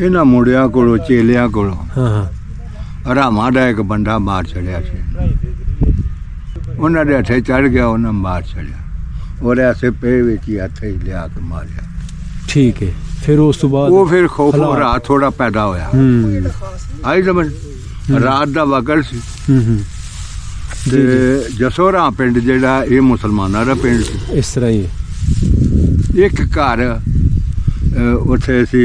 ਇਹਨਾਂ ਮੁੰਡਿਆਂ ਕੋਲੋਂ ਚੇਲਿਆਂ ਕੋਲੋਂ ਹਾਂ ਹਾਂ ਰਾਮਾਂ ਦਾ ਇੱਕ ਬੰਦਾ ਮਾਰ ਛੜਿਆ ਸੀ। ਉਹਨਾਂ ਦੇ ਹੱਥੇ ਚੜ ਗਿਆ, ਉਹਨਾਂ ਮਾਰ ਛੜਿਆ। ਉਹਦੇ ਐਸੇ ਪੇ ਵਿੱਚ ਹੀ ਹੱਥੇ ਹੀ ਲਿਆ ਕੇ ਮਾਰਿਆ। ਠੀਕ ਹੈ। ਫਿਰ ਉਸ ਤੋਂ ਬਾਅਦ ਉਹ ਫਿਰ ਖੌਫ ਹਾਲਾਤ। ਰਾਤ ਥੋੜਾ ਪੈਦਾ ਹੋਇਆ। ਆਈ ਸਮਝ। ਰਾਤ ਦਾ ਵਕਤ ਸੀ ਹੂੰ ਤੇ ਜਸੋਰਾ ਪਿੰਡ ਜਿਹੜਾ ਇਹ ਮੁਸਲਮਾਨਾਂ ਦਾ ਪਿੰਡ ਸੀ। ਇਸ ਤਰ੍ਹਾਂ ਹੀ ਹੈ। ਇੱਕ ਘਰ ਉੱਥੇ ਸੀ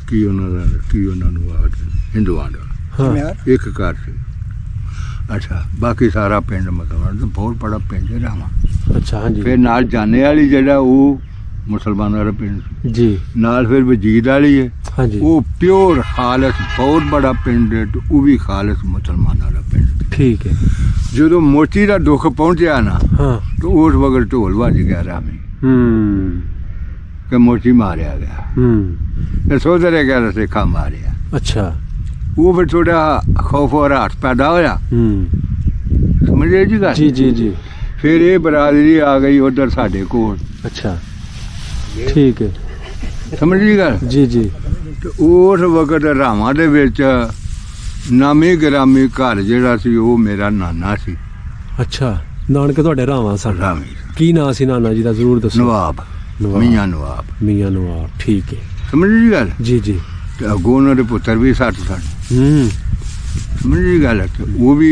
ਕੀ ਉਹਨਾਂ ਨੂੰ ਆਖਦੇ ਹਿੰਦੂਆਂ ਦਾ। ਹਾਂ ਯਾਰ ਇੱਕ ਘਰ ਸੀ ਅੱਛਾ ਬਾਕੀ ਸਾਰਾ ਪਿੰਡ ਮਤਲਬ ਬਹੁਤ ਬੜਾ ਪਿੰਡ ਹੈ ਰਾਵਾਂ। ਅੱਛਾ ਹਾਂਜੀ ਫਿਰ ਨਾਲ ਜਾਣੇ ਵਾਲੀ ਜਿਹੜਾ ਉਹ ਮੁਸਲਮਾਨਾਂ ਦਾ ਪਿੰਡ ਸੀ। ਜੀ ਨਾਲ ਫਿਰ ਵਜੀਦ ਵਾਲੀ ਹੈ ਹਾਂਜੀ ਉਹ ਪਿਓਰ ਖਾਲਸ ਬਹੁਤ ਬੜਾ ਪਿੰਡ ਹੈ ਤੇ ਉਹ ਵੀ ਖਾਲਸ ਮੁਸਲਮਾਨਾਂ ਦਾ ਪਿੰਡ। ਠੀਕ ਹੈ। ਜਦੋਂ ਮੋਚੀ ਦਾ ਦੁੱਖ ਪਹੁੰਚਿਆ ਨਾ ਹਾਂ ਤੇ ਉਸ ਵਕਤ ਢੋਲ ਵੱਜ ਗਿਆ ਰਾਮੀ ਕਿ ਮੋਚੀ ਮਾਰਿਆ ਗਿਆ ਤੇ ਸੋਧਰੇ ਗਿਆ ਰਸੇਖਾ ਮਾਰਿਆ। ਅੱਛਾ ਉਹ ਫਿਰ ਥੋੜਾ ਖੌਫ ਔਰ ਹੱਥ ਪੈਦਾ ਹੋਇਆ ਸਮਝੇ ਜੀ ਗੱਲ। ਜੀ ਜੀ ਜੀ ਫਿਰ ਇਹ ਬਰਾਦਰੀ ਆ ਗਈ ਉਧਰ ਸਾਡੇ ਕੋਲ। ਅੱਛਾ ਠੀਕ ਹੈ ਸਮਝ ਗਈ ਗੱਲ। ਜੀ ਜੀ ਤੇ ਉਸ ਵਕਤ ਰਾਵਾਂ ਦੇ ਵਿੱਚ ਨਾਮੀ ਗ੍ਰਾਮੀ ਘਰ ਜਿਹੜਾ ਸੀ ਉਹ ਮੇਰਾ ਨਾਨਾ ਸੀ। ਅੱਛਾ ਨਾਨਕੇ ਤੁਹਾਡੇ ਰਾਵਾਂ ਸਨ। ਰਾਮੀ ਕੀ ਨਾਂ ਸੀ ਨਾਨਾ ਜੀ ਦਾ ਜ਼ਰੂਰ ਦੱਸੋ। ਨਵਾਬ ਮੀਆਂ ਨਵਾਬ। ਮੀਆਂ ਨਵਾਬ ਠੀਕ ਹੈ ਸਮਝ ਗਈ ਗੱਲ। ਜੀ ਜੀ ਤੇ ਅੱਗੋਂ ਉਹਨਾਂ ਦੇ ਪੁੱਤਰ ਵੀ 60 ਸਨ। ਸਮਝ ਗਈ ਗੱਲ। ਤੇ ਉਹ ਵੀ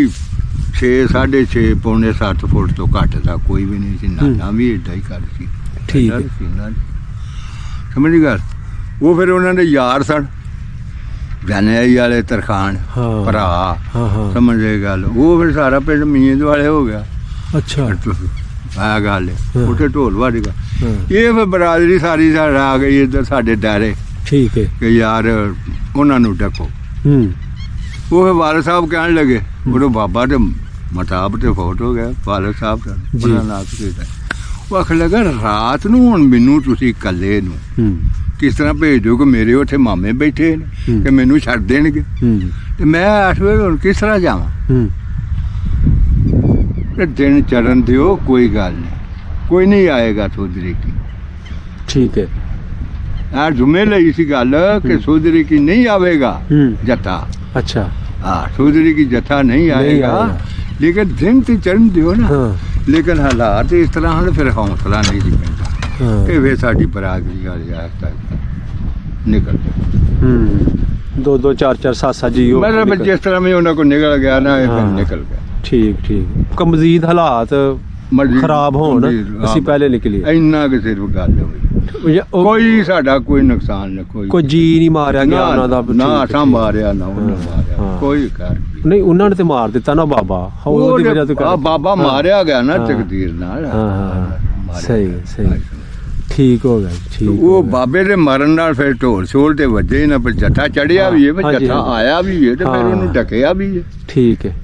6 6.5 ਪੌਣੇ 7 ਫੁੱਟ ਤੋਂ ਘੱਟ ਦਾ ਕੋਈ ਵੀ ਨਹੀਂ ਸੀ। ਨਾਨਾ ਵੀ ਏਦਾਂ ਹੀ ਕਰ ਸੀ। ਠੀਕ ਹੈ। ਸਮਝ ਗਈ ਗੱਲ। ਉਹ ਫਿਰ ਉਹਨਾਂ ਦੇ ਯਾਰ ਸਨ ਜਾਨੇਆਈ ਵਾਲੇ ਤਰਖਾਨ ਭਰਾ। ਹਾਂ ਸਮਝ ਗਈ ਗੱਲ। ਉਹ ਫਿਰ ਸਾਰਾ ਪਿੰਡ ਮੀਆਂ ਦੇ ਵਾਲੇ ਹੋ ਗਿਆ। ਅੱਛਾ ਆ ਗੱਲ ਉੱਥੇ ਢੋਲ ਵੱਜ ਗਿਆ। ਇਹ ਫਿਰ ਬਰਾਦਰੀ ਸਾਰੀ ਆ ਗਈ ਇੱਧਰ ਸਾਡੇ ਦਾਇਰੇ। ਠੀਕ ਹੈ ਕਿ ਯਾਰ ਉਹਨਾਂ ਨੂੰ ਡੱਕੋ। ਉਹ ਫਿਰ ਵਾਲਦ ਸਾਹਿਬ ਕਹਿਣ ਲੱਗੇ ਉਹ ਬਾਬਾ ਤੇ ਮਤਾਬ ਤੇ ਫੌਤ ਹੋ ਗਿਆ ਵਾਲਦ ਸਾਹਿਬ ਦਾ ਉਹਨਾਂ ਨਾਲ ਕੀਤਾ। ਉਹ ਆਖਣ ਲੱਗਾ ਰਾਤ ਨੂੰ ਹੁਣ ਮੈਨੂੰ ਤੁਸੀਂ ਇਕੱਲੇ ਨੂੰ ਕਿਸ ਤਰ੍ਹਾਂ ਭੇਜ ਦਿਓ ਕਿ ਮੇਰੇ ਉੱਥੇ ਮਾਮੇ ਬੈਠੇ ਨੇ ਕਿ ਮੈਨੂੰ ਛੱਡ ਦੇਣਗੇ ਤੇ ਮੈਂ 8 ਵਜੇ ਹੁਣ ਕਿਸ ਤਰ੍ਹਾਂ ਜਾਵਾਂ। ਤੇ ਦਿਨ ਚੜਨ ਦਿਓ ਕੋਈ ਗੱਲ ਨਹੀਂ ਕੋਈ ਨਹੀਂ ਆਏਗਾ ਸੋਧਰੀ ਕੀ। ਠੀਕ ਹੈ ਆ ਜੁਮੇ ਲਈ ਸੀ ਗੱਲ ਕਿ ਸੋਧਰੀ ਕੀ ਨਹੀਂ ਆਵੇਗਾ ਜੱਥਾ। ਅੱਛਾ हाँ सोधरी की जथा नहीं आएगा लेकिन दिन तो चढ़न दियो ना। लेकिन हालात इस तरह हैं फिर हौसला नहीं सी पैंदा। ये फिर साडी बरादरी वाले निकल गए। 2 4 7 जी मतलब जिस तरह में उन्होंने को निकल गया ना ये फिर निकल गया। ठीक ठीक मजीद हालात खराब होन ਅਸੀਂ ਪਹਿਲੇ ਨਿਕਲੀ ਇੰਨਾ ਕਿ ਸਿਰਫ ਗੱਲ ਹੋਈ। ਕੋਈ ਸਾਡਾ ਕੋਈ ਨੁਕਸਾਨ ਨਹੀਂ ਕੋਈ ਜੀ ਨਹੀਂ ਮਾਰਿਆ ਗਿਆ ਉਹਨਾਂ ਦਾ। ਨਾ ਅਸਾਂ ਮਾਰਿਆ ਨਾ ਉਹਨਾਂ ਮਾਰਿਆ ਕੋਈ ਕਰ ਨਹੀਂ। ਉਹਨਾਂ ਨੇ ਤੇ ਮਾਰ ਦਿੱਤਾ ਨਾ ਬਾਬਾ। ਉਹਦੀ ਵਜ੍ਹਾ ਤੋਂ ਬਾਬਾ ਮਾਰਿਆ ਗਿਆ ਨਾ ਤਕਦੀਰ ਨਾਲ। ਹਾਂ ਸਹੀ ਸਹੀ ਠੀਕ ਹੋ ਗਿਆ ਠੀਕ। ਉਹ ਬਾਬੇ ਦੇ ਮਰਨ ਨਾਲ ਫਿਰ ਢੋਲ ਛੋਲ ਤੇ ਵੱਜੇ ਨਾ ਪਰ ਜੱਥਾ ਚੜਿਆ ਵੀ ਹੈ ਜੱਥਾ ਆਇਆ ਵੀ ਹੈ ਤੇ ਫਿਰ ਉਹਨੂੰ ਢਕਿਆ ਵੀ ਹੈ। ਠੀਕ ਹੈ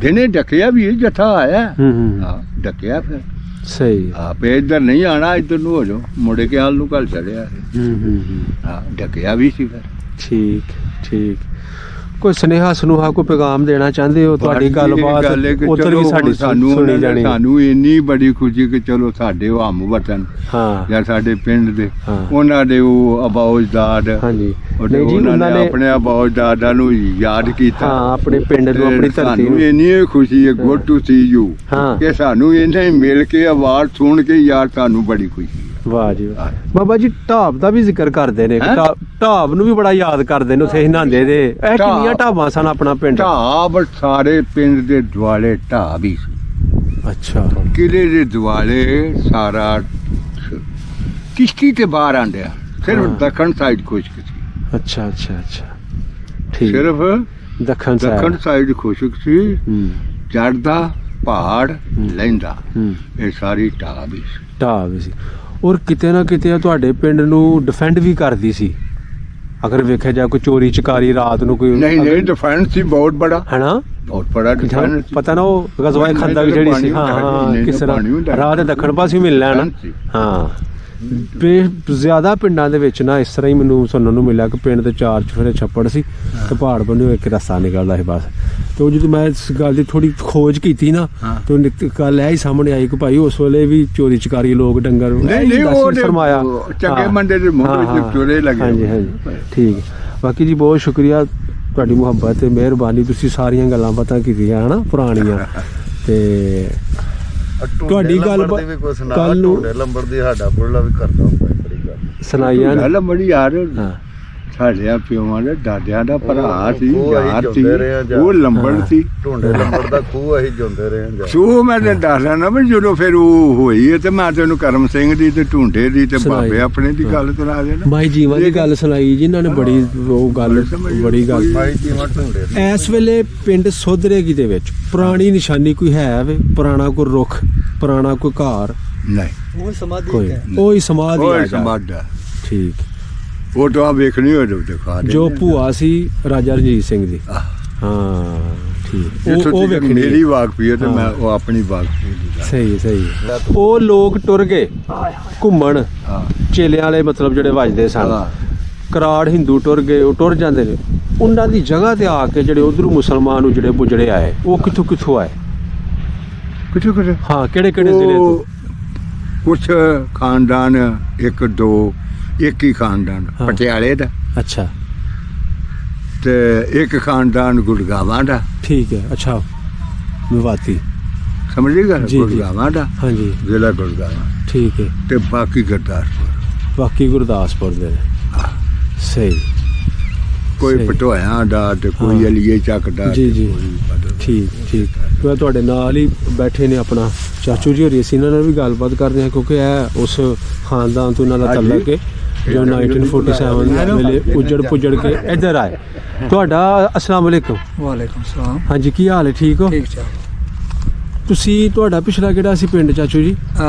ਦਿਨੇ ਢਕਿਆ ਵੀ ਹੈ ਜੱਥਾ ਆਇਆ। ਹਾਂ ਢਕਿਆ ਫਿਰ ਸਹੀ। ਆਪੇ ਇੱਧਰ ਨਹੀਂ ਆਣਾ ਇੱਧਰ ਨੂੰ ਹੋ ਜਾਓ ਮੁੜੇ ਕੇ ਹਾਲ ਨੂੰ ਘਲ ਚੜਿਆ। ਹਾਂ ਢਕਿਆ ਵੀ ਸੀ ਫਿਰ। ਠੀਕ ਠੀਕ ਕੋਈ ਸੁਨੇਹਾ ਸੁਨੂਹਾ ਕੋਈ ਪੈਗਾਮ ਦੇਣਾ ਚਾਹੁੰਦੇ ਹੋ। ਤੁਹਾਡੀ ਗੱਲਬਾਤ ਉੱਧਰ ਵੀ ਸਾਡੀ ਸੁਣੀ ਜਾਣੀ। ਸਾਨੂੰ ਇੰਨੀ ਬੜੀ ਖੁਸ਼ੀ ਕਿ ਚਲੋ ਸਾਡੇ ਉਹ ਹਮ ਵਤਨ ਜਾਂ ਸਾਡੇ ਪਿੰਡ ਦੇ ਉਹਨਾਂ ਦੇ ਉਹ ਅਬਾਉਜਦਾਦ ਉਹਨਾਂ ਨੇ ਆਪਣੇ ਅਬਾਉਜਦਾਦਾਂ ਨੂੰ ਯਾਦ ਕੀਤਾ। ਆਪਣੇ ਪਿੰਡ ਨੂੰ ਆਪਣੀ ਧਰਤੀ ਨੂੰ ਇੰਨੀ ਖੁਸ਼ੀ ਹੈ। ਗੁੱਡ ਟੂ ਸੀ ਯੂ ਕਿ ਸਾਨੂੰ ਇਹਨੇ ਮਿਲ ਕੇ ਆਵਾਜ਼ ਸੁਣ ਕੇ ਯਾਰ ਸਾਨੂੰ ਬੜੀ ਖੁਸ਼ੀ। ਵਾਹ ਜੀ ਬਾਬਾ ਜੀ ਢਾਬ ਦਾ ਵੀ ਜ਼ਿਕਰ ਕਰਦੇ ਨੇ। ਢਾਬ ਨੂੰ ਵੀ ਬੜਾ ਯਾਦ ਕਰਦੇ ਨੇ ਉੱਥੇ ਹਿਨਾਂਦੇ ਦੇ। ਇਹ ਕਿੰਨੀਆਂ ਢਾਬਾਂ ਸਨ ਆਪਣਾ ਪਿੰਡ। ਢਾਬ ਸਾਰੇ ਪਿੰਡ ਦੇ ਦੁਆਲੇ ਢਾਬ ਹੀ ਸੀ। ਅੱਛਾ ਕਿਲੇ ਦੇ ਦੁਆਲੇ ਸਾਰਾ ਕਿਸ਼ਤੀ ਤੇ ਬਾਹਰ ਆਂਦਿਆ ਸਿਰਫ ਦੱਖਣ ਸਾਈਡ ਖੁਸ਼ਕ ਸੀ। ਅੱਛਾ ਅੱਛਾ ਅੱਛਾ ਠੀਕ ਸਿਰਫ ਦੱਖਣ ਸਾਈਡ ਖੁਸ਼ਕ ਸੀ। ਚੜ੍ਹਦਾ ਪਹਾੜ ਲੈਂਦਾ ਇਹ ਸਾਰੀ ਢਾਬ ਹੀ ਸੀ। ਢਾਬ ਸੀ ਔਰ ਕਿਤੇ ਨਾ ਕਿਤੇ ਤੁਹਾਡੇ ਪਿੰਡ ਨੂੰ ਡਿਫੈਂਡ ਵੀ ਕਰਦੀ ਸੀ। ਅਗਰ ਵੇਖਿਆ ਜਾ ਕੋਈ ਚੋਰੀ ਚਕਾਰੀ ਰਾਤ ਨੂੰ ਕੋਈ ਨਹੀਂ ਡਿਫੈਂਸ ਸੀ ਬਹੁਤ ਬੜਾ ਹੈ ਨਾ ਬਹੁਤ ਬੜਾ ਡਿਫੈਂਸ ਪਤਾ ਨਾ ਉਹ ਗਜ਼ਵਾਏ ਖੰਦਕ ਜਿਹੜੀ ਸੀ। ਹਾਂ ਕਿਸ ਤਰ੍ਹਾਂ ਰਾਤ ਦੇ ਦੱਖਣ ਪਾਸੇ ਮਿਲਣਾ ਨਾ। ਹਾਂ ਜ਼ਿਆਦਾ ਪਿੰਡਾਂ ਦੇ ਵਿੱਚ ਨਾ ਇਸ ਤਰ੍ਹਾਂ ਹੀ ਮੈਨੂੰ ਸੁਣਨ ਨੂੰ ਮਿਲਿਆ ਕਿ ਪਿੰਡ ਦੇ 4 ਚੁਫੇਰੇ ਛੱਪੜ ਸੀ ਤੇ ਪਹਾੜ ਬੰਨਿਓ ਇੱਕ ਰਸਤਾ ਨਿਕਲਦਾ ਸੀ ਬਸ। ਤੇ ਉਹ ਜਦੋਂ ਮੈਂ ਇਸ ਗੱਲ ਦੀ ਥੋੜੀ ਖੋਜ ਕੀਤੀ ਨਾ ਤੇ ਗੱਲ ਇਹ ਹੀ ਸਾਹਮਣੇ ਆਈ ਕਿ ਭਾਈ ਉਸ ਵੇਲੇ ਵੀ ਚੋਰੀ ਚਕਾਰੀ ਲੋਕ ਡੰਗਰ ਫਰਮਾਇਆ ਚੰਗੇ ਮੰਡੇ ਦੇ ਮੂੰਹ ਚੋਰੇ ਲੱਗੇ। ਹਾਂਜੀ ਹਾਂਜੀ ਠੀਕ। ਬਾਕੀ ਜੀ ਬਹੁਤ ਸ਼ੁਕਰੀਆ ਤੁਹਾਡੀ ਮੁਹੱਬਤ ਤੇ ਮਿਹਰਬਾਨੀ। ਤੁਸੀਂ ਸਾਰੀਆਂ ਗੱਲਾਂ ਬਾਤਾਂ ਕੀਤੀਆਂ ਹਨਾ ਪੁਰਾਣੀਆਂ ਤੇ ਤੁਹਾਡੀ ਗੱਲ ਕੱਲ ਨੂੰ ਲੰਬੜ ਦੀ ਸਾਡਾ ਬੁੱਲਾ ਵੀ ਕਰਦਾ ਹੁੰਦਾ ਬੜੀ ਗੱਲ ਸੁਣਾਈਆਂ ਗੱਲ ਬੜੀ ਯਾਰ ਸਾਡਿਆਂ ਪਿਓਾਂ ਦੇ ਦਾਦਿਆਂ ਦਾ ਭਰਾ ਸੀ ਉਹ ਅਸੀਂ ਯਾਰ ਸੀ ਜਿਉਂਦੇ ਰਹੇ ਆ ਜਾਂ। ਉਹ ਲੰਬੜ ਸੀ ਢੁੰਡੇ ਲੰਬੜ ਦਾ ਖੂਹ ਅਸੀਂ ਜਿਉਂਦੇ ਰਹੇ ਹਾਂ ਸੋ ਮੈਂ ਤੇ ਦੱਸਦਾ ਨਾ ਵੀ ਜਦੋਂ ਫਿਰ ਉਹ ਹੋਈ ਹੈ ਤੇ ਮੈਂ ਤੈਨੂੰ ਕਰਮ ਸਿੰਘ ਦੀ ਤੇ ਢੂੰਡੇ ਦੀ ਤੇ ਸੁਣਾਈ। ਬਾਬੇ ਆਪਣੇ ਦੀ ਗੱਲ ਸੁਣਾ ਦੇਣਾ ਬਾਈ ਜੀਵਾਂ ਦੀ ਗੱਲ ਸੁਣਾਈ ਜਿਨ੍ਹਾਂ ਨੇ ਬੜੀ ਉਹ ਗੱਲ ਬੜੀ ਗੱਲ ਮਾਈ ਜੀਵਾਂ ਢੁੰਡੇ ਦੀ। ਇਸ ਵੇਲੇ ਪਿੰਡ ਸੋਧਰੇਗੀ ਦੇ ਵਿੱਚ ਪੁਰਾਣੀ ਨਿਸ਼ਾਨੀ ਕੋਈ ਹੈ ਵੇ ਪੁਰਾਣਾ ਕੋਈ ਰੁੱਖ ਪੁਰਾਣਾ ਕੋਈ ਘਰ ਨਹੀਂ ਉਹ ਸਮਾਧੀ ਕੋਈ ਹੈ ਉਹੀ ਸਮਾਧੀ ਉਹ ਆ ਜਾ। ਸਮਾਦਾ ਠੀਕ ਉਹ ਤਾਂ ਆ ਵੇਖਣੀ ਹੋਏ ਤੇ ਦਿਖਾ ਦੇ ਜੋ ਭੂਆ ਸੀ ਰਾਜਾ ਰਣਜੀਤ ਸਿੰਘ ਦੀ ਆਹ। ਹਾਂ ਠੀਕ ਜਿੱਥੋਂ ਉਹ ਤੱਕ ਵੇਖਣੀ ਮੇਰੀ ਵਾਕਫੀ ਹੈ ਤੇ ਹਾਂ। ਮੈਂ ਉਹ ਆਪਣੀ ਵਾਕਫੀ ਦੀ ਗੱਲ। ਸਹੀ ਸਹੀ ਉਹ ਲੋਕ ਟੁਰ ਗਏ ਘੁੰਮਣ ਹਾਂ ਚੇਲਿਆਂ ਵਾਲੇ ਮਤਲਬ ਜਿਹੜੇ ਵੱਜਦੇ ਸਨ ਹਾਂ। ਕਰਾੜ ਹਿੰਦੂ ਟੁਰ ਗਏ ਉਹ ਟੁਰ ਜਾਂਦੇ ਨੇ ਉਹਨਾਂ ਦੀ ਜਗ੍ਹਾ ਤੇ ਆ ਕੇ ਜਿਹੜੇ ਉਧਰੋਂ ਮੁਸਲਮਾਨ ਨੂੰ ਜਿਹੜੇ ਪੁਜੜੇ ਆਏ ਉਹ ਕਿੱਥੋਂ ਆਏ ਕਿੱਥੇ ਕਿੱਥੇ ਹਾਂ ਕਿਹੜੇ ਕਿਹੜੇ ਜ਼ਿਲ੍ਹੇ ਤੋਂ ਉਹ ਕੁਛ ਖਾਨਦਾਨ ਇੱਕ ਦੋ ਇੱਕ ਹੀ ਖਾਨਦਾਨ ਹਾਂ। ਪਟਿਆਲੇ ਦਾ ਅੱਛਾ ਤੇ ਇੱਕ ਖਾਨਦਾਨ ਗੁੜਗਾਵਾਂ ਦਾ ਠੀਕ ਹੈ ਅੱਛਾ ਵਿਵਾਤੀ ਸਮਝ ਲਈ ਗੱਲ ਜੀ, ਜੀ। ਗੁੜਗਾਵਾਂ ਦਾ ਹਾਂਜੀ ਜ਼ਿਲ੍ਹਾ ਗੁੜਗਾਵਾਂ ਠੀਕ ਹੈ ਤੇ ਬਾਕੀ ਗੁਰਦਾਸਪੁਰ ਬਾਕੀ ਗੁਰਦਾਸਪੁਰ ਦੇ ਨੇ ਸਹੀ ਕੋਈ ਸਹੀ। ਪਟੋਇਆਂ ਦਾ ਤੇ ਕੋਈ ਹਾਂ। ਅਲੀਏ ਚੱਕ ਦਾ ਜੀ, ਤੇ ਜੀ। ਕੋਈ ਬਦਲ- ਠੀਕ ਮੈਂ ਤੁਹਾਡੇ ਨਾਲ ਹੀ ਬੈਠੇ ਨੇ ਆਪਣਾ ਚਾਚੂ ਜੀ ਹੋਰੀ ਅਸੀਂ ਇਹਨਾਂ ਨਾਲ ਵੀ ਗੱਲਬਾਤ ਕਰਦੇ ਹਾਂ ਕਿਉਂਕਿ ਇਹ ਉਸ ਖਾਨਦਾਨ ਤੋਂ ਇਹਨਾਂ ਦਾ ਹਾਂਜੀ। ਤਲਕ ਹੈ ਜੋ 1947 ਵੇਲੇ ਉਜੜ ਕੇ ਇੱਧਰ ਆਏ ਤੁਹਾਡਾ ਅਸਲਾਮ ਵਾਲੇਕੁਮ ਵਾਲੇਕੁਮ ਸਲਾਮ ਹਾਂਜੀ ਕੀ ਹਾਲ ਹੈ ਠੀਕ ਹੋ ਠੀਕ ਠਾਕ ਤੁਸੀਂ ਤੁਹਾਡਾ ਪਿਛਲਾ ਕਿਹੜਾ ਸੀ ਪਿੰਡ ਚਾਚੂ ਜੀ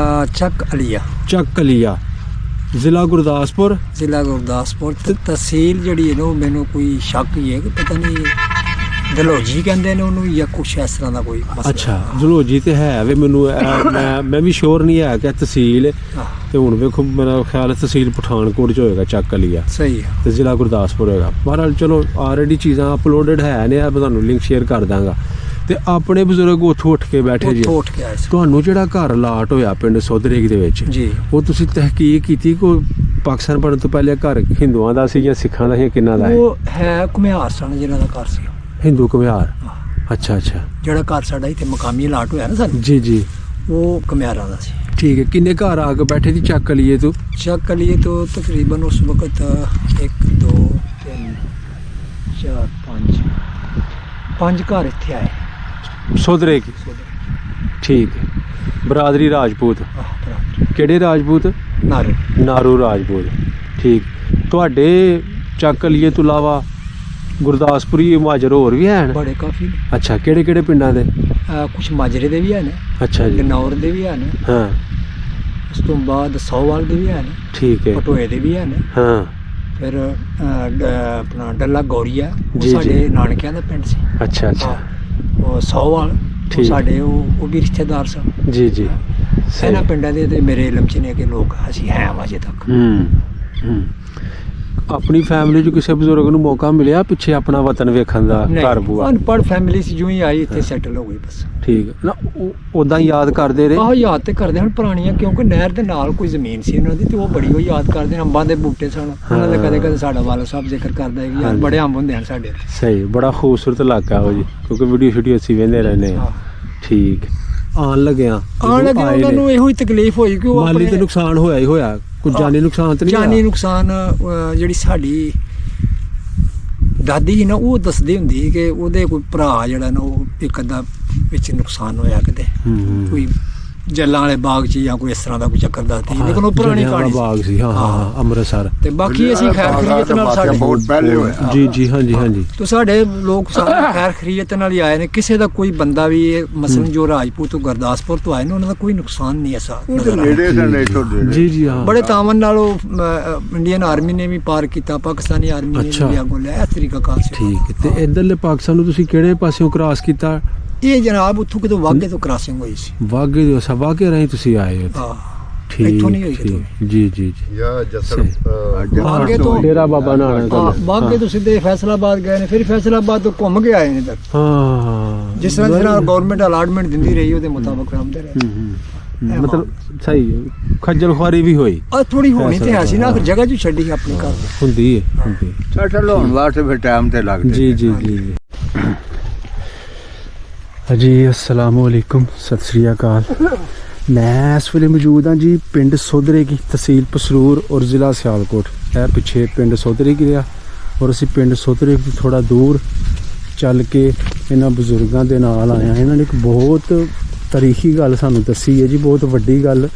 ਚੱਕ ਅਲੀਆ ਚੱਕ ਕਲੀਆ ਜ਼ਿਲ੍ਹਾ ਗੁਰਦਾਸਪੁਰ ਜ਼ਿਲ੍ਹਾ ਗੁਰਦਾਸਪੁਰ ਤੇ ਤਹਿਸੀਲ ਜਿਹੜੀ ਹੈ ਨਾ ਉਹ ਮੈਨੂੰ ਕੋਈ ਸ਼ੱਕ ਹੀ ਹੈ ਕਿ ਪਤਾ ਨਹੀਂ ਦਲੋਜੀ ਕਹਿੰਦੇ ਨੇ ਉਹਨੂੰ ਜਾਂ ਕੁਛ ਇਸ ਤਰ੍ਹਾਂ ਦਾ ਕੋਈ ਮਸਲਾ। ਅੱਛਾ ਜ਼ਲੋਜੀ ਤੇ ਹੈ ਵੇ ਮੈਨੂੰ ਮੈਂ ਵੀ ਸ਼ੋਰ ਨਹੀਂ ਹੈ ਕਿ ਇਹ ਤਹਿਸੀਲ ਹੈ। ਹਾਂ, ਤੇ ਹੁਣ ਵੇਖੋ ਮੇਰਾ ਖਿਆਲ ਹੈ ਤਹਿਸੀਲ ਪਠਾਨਕੋਟ ਚ ਹੋਏਗਾ ਚੱਕ ਕਲੀਆ ਸਹੀ ਹੈ ਤੇ ਜ਼ਿਲ੍ਹਾ ਗੁਰਦਾਸਪੁਰ ਹੋਏਗਾ ਬਹਰਹਾਲ ਚਲੋ ਆਲਰੇਡੀ ਚੀਜ਼ਾਂ ਅਪਲੋਡਡ ਹੈ ਨੇ ਮੈਂ ਤੁਹਾਨੂੰ ਲਿੰਕ ਸ਼ੇਅਰ ਕਰ ਦਾਂਗਾ ਤੇ ਆਪਣੇ ਬਜ਼ੁਰਗ ਉੱਥੋਂ ਉੱਠ ਕੇ ਬੈਠੇ ਜੀ ਉੱਥੋਂ ਉੱਠ ਕੇ ਆਏ ਸੀ ਤੁਹਾਨੂੰ ਜਿਹੜਾ ਘਰ ਲਾਟ ਹੋਇਆ ਪਿੰਡ ਸੋਧਰੇਗ ਦੇ ਵਿੱਚ ਜੀ ਉਹ ਤੁਸੀਂ ਤਹਿਕੀਕ ਕੀਤੀ ਕਿ ਪਾਕਿਸਤਾਨ ਬਣਨ ਤੋਂ ਪਹਿਲੇ ਘਰ ਹਿੰਦੂਆਂ ਦਾ ਸੀ ਜਾਂ ਸਿੱਖਾਂ ਦਾ ਸੀ ਕਿੰਨਾ ਦਾ ਹੈ ਉਹ ਹੈ ਘੁਮਿਆਰ ਸਨ ਜਿਹਨਾਂ ਦਾ ਘਰ ਸੀ ਹਿੰਦੂ ਘੁਮਿਆਰ ਹਾਂ। ਅੱਛਾ ਅੱਛਾ ਜਿਹੜਾ ਘਰ ਸਾਡਾ ਇੱਥੇ ਮਕਾਮੀ ਲਾਟ ਹੋਇਆ ਨਾ ਸਾਨੂੰ ਜੀ ਜੀ ਉਹ ਘੁਮਿਆਰਾਂ ਦਾ ਸੀ ਠੀਕ ਹੈ ਕਿੰਨੇ ਘਰ ਆ ਕੇ ਬੈਠੇ ਦੀ ਚੱਕ ਲਈਏ ਤੂੰ ਚੱਕ लिए तो तकरीबन उस वक्त 1 2 3 4 5 ਘਰ ਇੱਥੇ ਆਏ ਸੋਧਰੇਗ ਠੀਕ ਹੈ ਬਰਾਦਰੀ ਰਾਜਪੂਤ ਕਿਹੜੇ ਰਾਜਪੂਤ ਨਾਰੇ ਨਾਰੂ ਰਾਜਪੂਤ ਠੀਕ ਤੁਹਾਡੇ ਚੱਕ ਲਈਏ ਤੋਂ ਇਲਾਵਾ ਗੁਰਦਾਸਪੁਰੀ ਮਾਜਰ ਹੋਰ ਵੀ ਹਨ ਬੜੇ ਕਾਫੀ ਨੇ ਅੱਛਾ ਕਿਹੜੇ ਕਿਹੜੇ ਪਿੰਡਾਂ ਦੇ ਕੁਝ ਮਾਜਰੇ ਦੇ ਵੀ ਹਨ ਅੱਛਾ ਜੀ ਗਨੌਰ ਦੇ ਵੀ ਹਨ ਹਾਂ ਉਸ ਤੋਂ ਬਾਅਦ ਸੌਵਾਲ ਦੇ ਵੀ ਹਨ ਠੀਕ ਹੈ ਪਟੋਏ ਦੇ ਵੀ ਹਨ ਹਾਂ ਫਿਰ ਆਪਣਾ ਡੱਲਾ ਗੌਰੀਆ ਉਹ ਜੀ, ਜੀ। ਸਾਡੇ ਨਾਨਕਿਆਂ ਦਾ ਪਿੰਡ ਸੀ ਅੱਛਾ ਅੱਛਾ ਹਾਂ, ਉਹ ਸੌਵਾਲ ਉਹ ਠੀਕ। ਸਾਡੇ ਉਹ ਵੀ ਰਿਸ਼ਤੇਦਾਰ ਸਨ ਜੀ ਜੀ ਸਹੀ ਇਹਨਾਂ ਪਿੰਡਾਂ ਦੇ ਤੇ ਮੇਰੇ ਇਲਮ ਚ ਨੇ ਕਿ ਲੋਕ ਅਸੀਂ ਹੈ ਅਜੇ ਤੱਕ ਹੂੰ ਆਪਣੀ ਫੈਮਿਲੀ 'ਚ ਕਿਸੇ ਬਜ਼ੁਰਗ ਨੂੰ ਮੌਕਾ ਮਿਲਿਆ ਪਿੱਛੇ ਆਪਣਾ ਵਤਨ ਵੇਖਣ ਦਾ ਘਰ ਬੂਆ ਅਨਪੜ੍ਹ ਫੈਮਿਲੀ ਸੀ ਜਿਉਂ ਹੀ ਆਈ ਇੱਥੇ ਸੈਟਲ ਹੋ ਗਈ ਬਸ ਠੀਕ ਹੈ। ਨਾ ਉਦਾਂ ਯਾਦ ਕਰਦੇ ਰਹੇ ਆਹੋ ਯਾਦ ਤੇ ਕਰਦੇ ਹਨ ਪੁਰਾਣੀਆਂ ਕਿਉਂਕਿ ਨਹਿਰ ਦੇ ਨਾਲ ਕੋਈ ਜ਼ਮੀਨ ਸੀ ਉਹਨਾਂ ਦੀ ਤੇ ਉਹ ਬੜੀ ਉਹ ਯਾਦ ਕਰਦੇ ਨੇ ਅੰਬਾਂ ਦੇ ਬੂਟੇ ਸਨ ਉਹਨਾਂ ਦਾ ਹਾਂ। ਕਦੇ ਕਦੇ ਸਾਡਾ ਵਾਲਾ ਸਾਹਿਬ ਜ਼ਿਕਰ ਕਰਦਾ ਹੈ ਕਿ ਯਾਰ ਹਾਂਜੀ। ਬੜੇ ਅੰਬ ਹੁੰਦੇ ਹਨ ਸਾਡੇ ਇੱਥੇ। ਸਹੀ ਬੜਾ ਖੂਬਸੂਰਤ ਇਲਾਕਾ ਉਹ ਜੀ ਕਿਉਂਕਿ ਵੀਡੀਓ ਅਸੀਂ ਵੇਂਦੇ ਰਹਿੰਦੇ ਹਾਂ ਹਾਂ ਠੀਕ ਆਉਣ ਲੱਗਿਆ ਆਉਣ ਲੱਗੇ ਉਹਨਾਂ ਨੂੰ ਇਹੋ ਹੀ ਤਕਲੀਫ ਹੋਈ ਕਿ ਉਹ ਮਾਲੀ ਤੇ ਆਪਣੇ ਨੁਕਸਾਨ ਹੋਇਆ ਹੀ ਹੋਇਆ ਕੋਈ ਜਾਨੀ ਨੁਕਸਾਨ ਤੇ ਨਹੀਂ ਜਾਨੀ ਹੋਇਆ? ਨੁਕਸਾਨ ਜਿਹੜੀ ਸਾਡੀ ਦਾਦੀ ਸੀ ਨਾ ਉਹ ਦੱਸਦੀ ਹੁੰਦੀ ਸੀ ਕਿ ਉਹਦੇ ਕੋਈ ਭਰਾ ਜਿਹੜਾ ਨਾ ਉਹ ਇੱਕ ਅੱਧਾ ਵਿੱਚ ਨੁਕਸਾਨ ਹੋਇਆ ਕਿਤੇ ਹੂੰ ਕੋਈ ਜੱਲਾਂ ਵਾਲੇ ਬਾਗ 'ਚ ਜਾਂ ਕੋਈ ਇਸ ਤਰ੍ਹਾਂ ਦਾ ਕੋਈ ਚੱਕਰ ਦੱਸਦੀ ਸੀ ਲੇਕਿਨ ਉਹ ਪੁਰਾਣੀ ਜਲਿਆਂ ਵਾਲਾ ਕਹਾਣੀ ਬਾਗ ਸੀ ਹਾਂ ਹਾਂ ਹਾਂ ਅੰਮ੍ਰਿਤਸਰ ਤੇ ਬਾਕੀ ਅਸੀਂ ਖੈਰ ਖਰੀਅਤ ਨਾਲ ਸਾਡੇ ਬਹੁਤ ਪਹਿਲੇ ਹੋਇਆ ਜੀ ਜੀ ਹਾਂਜੀ ਹਾਂਜੀ ਤੋ ਸਾਡੇ ਲੋਕ ਸਾਰੇ ਖੈਰ ਖਰੀਅਤ ਨਾਲ ਹੀ ਆਏ ਨੇ ਕਿਸੇ ਦਾ ਕੋਈ ਬੰਦਾ ਵੀ ਇਹ ਮਸਲਨ ਜੋ ਰਾਜਪੂਤ ਤੋਂ ਗੁਰਦਾਸਪੁਰ ਤੋਂ ਆਏ ਨੇ ਉਹਨਾਂ ਦਾ ਕੋਈ ਨੁਕਸਾਨ ਨਹੀਂ ਐਸਾ ਉਹ ਨਜ਼ਰ ਤੇ ਆਇਆ। ਨੇੜੇ ਸਨ ਇੱਥੋਂ ਦੇ ਜੀ ਜੀ ਹਾਂ ਬੜੇ ਤਾਮਨ ਨਾਲ ਉਹ ਇੰਡੀਅਨ ਆਰਮੀ ਨੇ ਵੀ ਪਾਰ ਕੀਤਾ ਪਾਕਿਸਤਾਨੀ ਆਰਮੀ ਨੇ ਅੱਛਾ। ਵੀ ਅੱਗੋਂ ਲਿਆ ਇਸ ਤਰੀਕਾ ਕਾਰ ਸੀ ਠੀਕ ਹੈ। ਤੇ ਇਧਰਲੇ ਪਾਕਿਸਤਾਨ ਨੂੰ ਤੁਸੀਂ ਕਿਹੜੇ ਪਾਸਿਓਂ ਕ੍ਰਾਸ ਕੀਤਾ ਇਹ ਜਨਾਬ ਉੱਥੋਂ ਕਿਤੋਂ ਵਾਗੇ ਤੋਂ ਕ੍ਰਾਸਿੰਗ ਹੋਈ ਸੀ ਵਾਗੇ ਦੇ ਵਾਗੇ ਰਾਹੀਂ ਤੁਸੀਂ ਆਏ ਹੋ ਹਾਂ ਠੀਕ ਇੱਥੋਂ ਨਹੀਂ ਹੋਈ ਠੀਕ। ਕਿਤੋਂ। ਜੀ ਜੀ ਜੀ ਜਾਂ ਜਸਰ ਅੱਜ ਵਾਗੇ ਤੋਂ ਡੇਰਾ ਬਾਬਾ ਨਾਨਕ ਹਾਂ, ਦਾ। ਵਾਗੇ ਤੋਂ ਸਿੱਧੇ ਫੈਸਲਾਬਾਦ ਗਏ ਨੇ ਫਿਰ ਫੈਸਲਾਬਾਦ ਤੋਂ ਘੁੰਮ ਕੇ ਆਏ ਨੇ ਇੱਧਰ ਹਾਂ ਜਿਸ ਤਰ੍ਹਾਂ ਗਵਰਨਮੈਂਟ ਅਲਾਟਮੈਂਟ ਦਿੰਦੀ ਰਹੀ ਉਹਦੇ ਮੁਤਾਬਕ ਰਹਿੰਦੇ ਰਹੇ ਮਤਲਬ ਸਹੀ ਖੱਜਲ ਖੁਆਰੀ ਵੀ ਹੋਈ ਆ ਥੋੜੀ ਹੋਣੀ ਤੇ ਹੈ ਸੀ ਨਾ ਫਿਰ ਜਗ੍ਹਾ 'ਚ ਛੱਡੀ ਆਪਣੀ ਘਰ ਦੇ ਹੁੰਦੀ ਹੈ ਹੁੰਦੀ ਹੈ। ਸੈਟਲ ਹੋਣ ਵਾਸਤੇ ਫਿਰ ਟਾਈਮ ਤੇ ਲੱਗਦਾ ਜੀ ਜੀ ਜੀ ਜੀ ਜੀ अस्सलाम वालेकुम सत श्री अकाल मैं इस ਵੇਲੇ ਮੌਜੂਦ ਹਾਂ ਜੀ ਪਿੰਡ ਸੋਧਰੇਗੀ ਤਹਿਸੀਲ ਪਸਰੂਰ ਔਰ ਜ਼ਿਲ੍ਹਾ ਸਿਆਲਕੋਟ ਇਹ ਪਿੱਛੇ ਪਿੰਡ ਸੋਧਰੇਗੀ ਆ ਔਰ ਅਸੀਂ ਪਿੰਡ ਸੋਧਰੇ ਤੋਂ ਥੋੜਾ ਦੂਰ ਚੱਲ ਕੇ ਇਹਨਾਂ ਬਜ਼ੁਰਗਾਂ ਦੇ ਨਾਲ ਆਏ ਹਾਂ। ਇਹਨਾਂ ਨੇ ਇੱਕ ਬਹੁਤ ਤਾਰੀਖੀ ਗੱਲ ਸਾਨੂੰ ਦੱਸੀ ਹੈ ਜੀ, ਬਹੁਤ ਵੱਡੀ ਗੱਲ।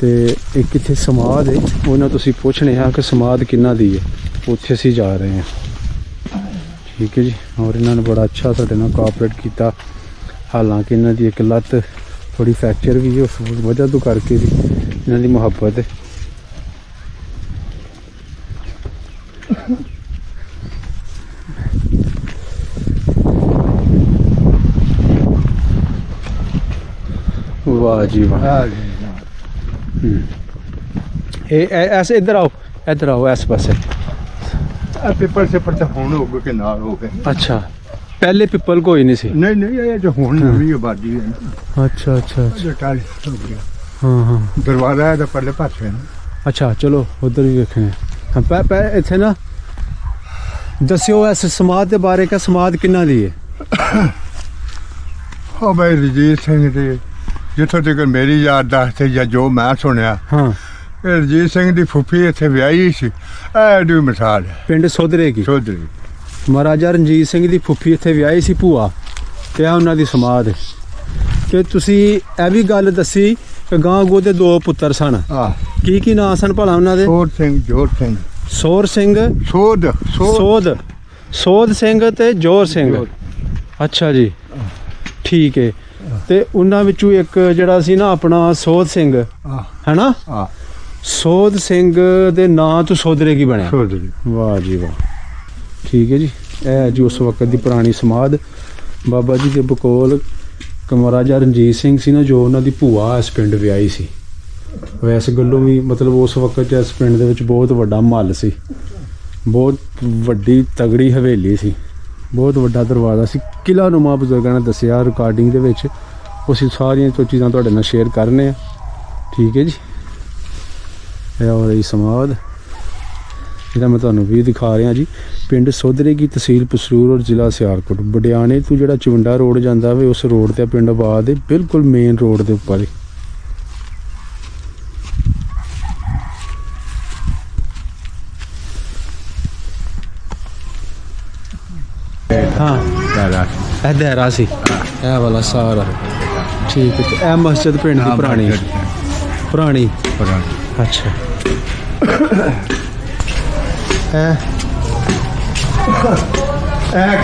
ਤੇ ਇੱਕ ਇੱਥੇ ਸਮਾਧ ਹੈ, ਉਹਨਾਂ ਤੁਸੀਂ ਪੁੱਛਣੇ ਆ ਕਿ ਸਮਾਧ ਕਿਹਨਾਂ ਦੀ ਹੈ, ਉੱਥੇ ਅਸੀਂ ਜਾ ਰਹੇ ਹਾਂ। ਠੀਕ ਹੈ ਜੀ। ਔਰ ਇਹਨਾਂ ਨੇ ਬੜਾ ਅੱਛਾ ਸਾਡੇ ਨਾਲ ਕੋਆਪਰੇਟ ਕੀਤਾ। ਹਾਲਾਂਕਿ ਇਹਨਾਂ ਦੀ ਇੱਕ ਲੱਤ ਥੋੜੀ ਫ੍ਰੈਕਚਰ ਵੀ ਹੈ, ਉਸ ਵਜ੍ਹਾ ਤੋਂ ਕਰਕੇ ਵੀ ਇਹਨਾਂ ਦੀ ਮੁਹੱਬਤ ਹੈ। वाह जी वाह। ऐसे इधर आओ ऐसे पासे। पेपर से पड़ता होने हो गए कि ना हो गए। अच्छा, पहले पिपल कोई नहीं सी। नहीं ये जो होने नवी आबादी है ना। अच्छा अच्छा अच्छा। जो टाली हो गया। हाँ हाँ। दरवाजा है तो पहले पास है ना। अच्छा चलो उधर भी देखें। हाँ इत्थे ना दस्यो इस समाध के बारे का, समाध किन्ना दी है? हाँ भाई रजीत सिंह जी जिथों तक मेरी याददाश्त है या जो मैं सुनिया, हाँ रजीत सिंह की फुफी इत्थे व्याही सी। एडी मिसाल है पिंड सोधरे की। चौधरी महाराजा रणजीत सिंह की फुफी इत्थे व्याही सी भूआ, ते उन्हां दी समाध है। ते तुसी ए भी गल दसी कि गां अगों दे दो पुत्तर सन। की नाम सन भला उन्हां दे? सोध सिंह जोर सिंह। सोर सिंह सोध सिंह ते जोर सिंह। अच्छा जी ठीक है। ते उन्हां विचों एक जिहड़ा सी ना अपना सोध सिंह है ना, सोध सिंह दे नां तो सोधरे की बनया। वाह जी वाह। ठीक है जी। यह जी उस वक्त की पुरानी समाध बाबा जी के बकोल महाराजा रणजीत सिंह सी ना, जो उन्हां दी भूआ इस पिंड व्याही सी। वैस गल्लों भी मतलब उस वक्त इस पिंड दे विच बहुत वड्डा महल सी, बहुत वड्डी तगड़ी हवेली सी, बहुत वड्डा दरवाज़ा सी। किला नुमा बजुर्गों ने दसिया रिकॉर्डिंग दे विच, उसी सारियां तो चीज़ां तुहाडे नाल शेयर करने आ। ठीक है जी। यह हो रही समाध जिहड़ा मैं तुहानूं भी दिखा रहा जी। पिंड सोधरे की, तहसील पसरूर और जिला सियालकोट। बडियाने तो जिहड़ा चिवंडा रोड जांदा वे, उस रोड ते पिंड आबाद है, बिल्कुल मेन रोड के उपर। हाँ यह दायरा सी, यह वाला सारा। ठीक है। तो यह मस्जिद पिंड की पुरानी। अच्छा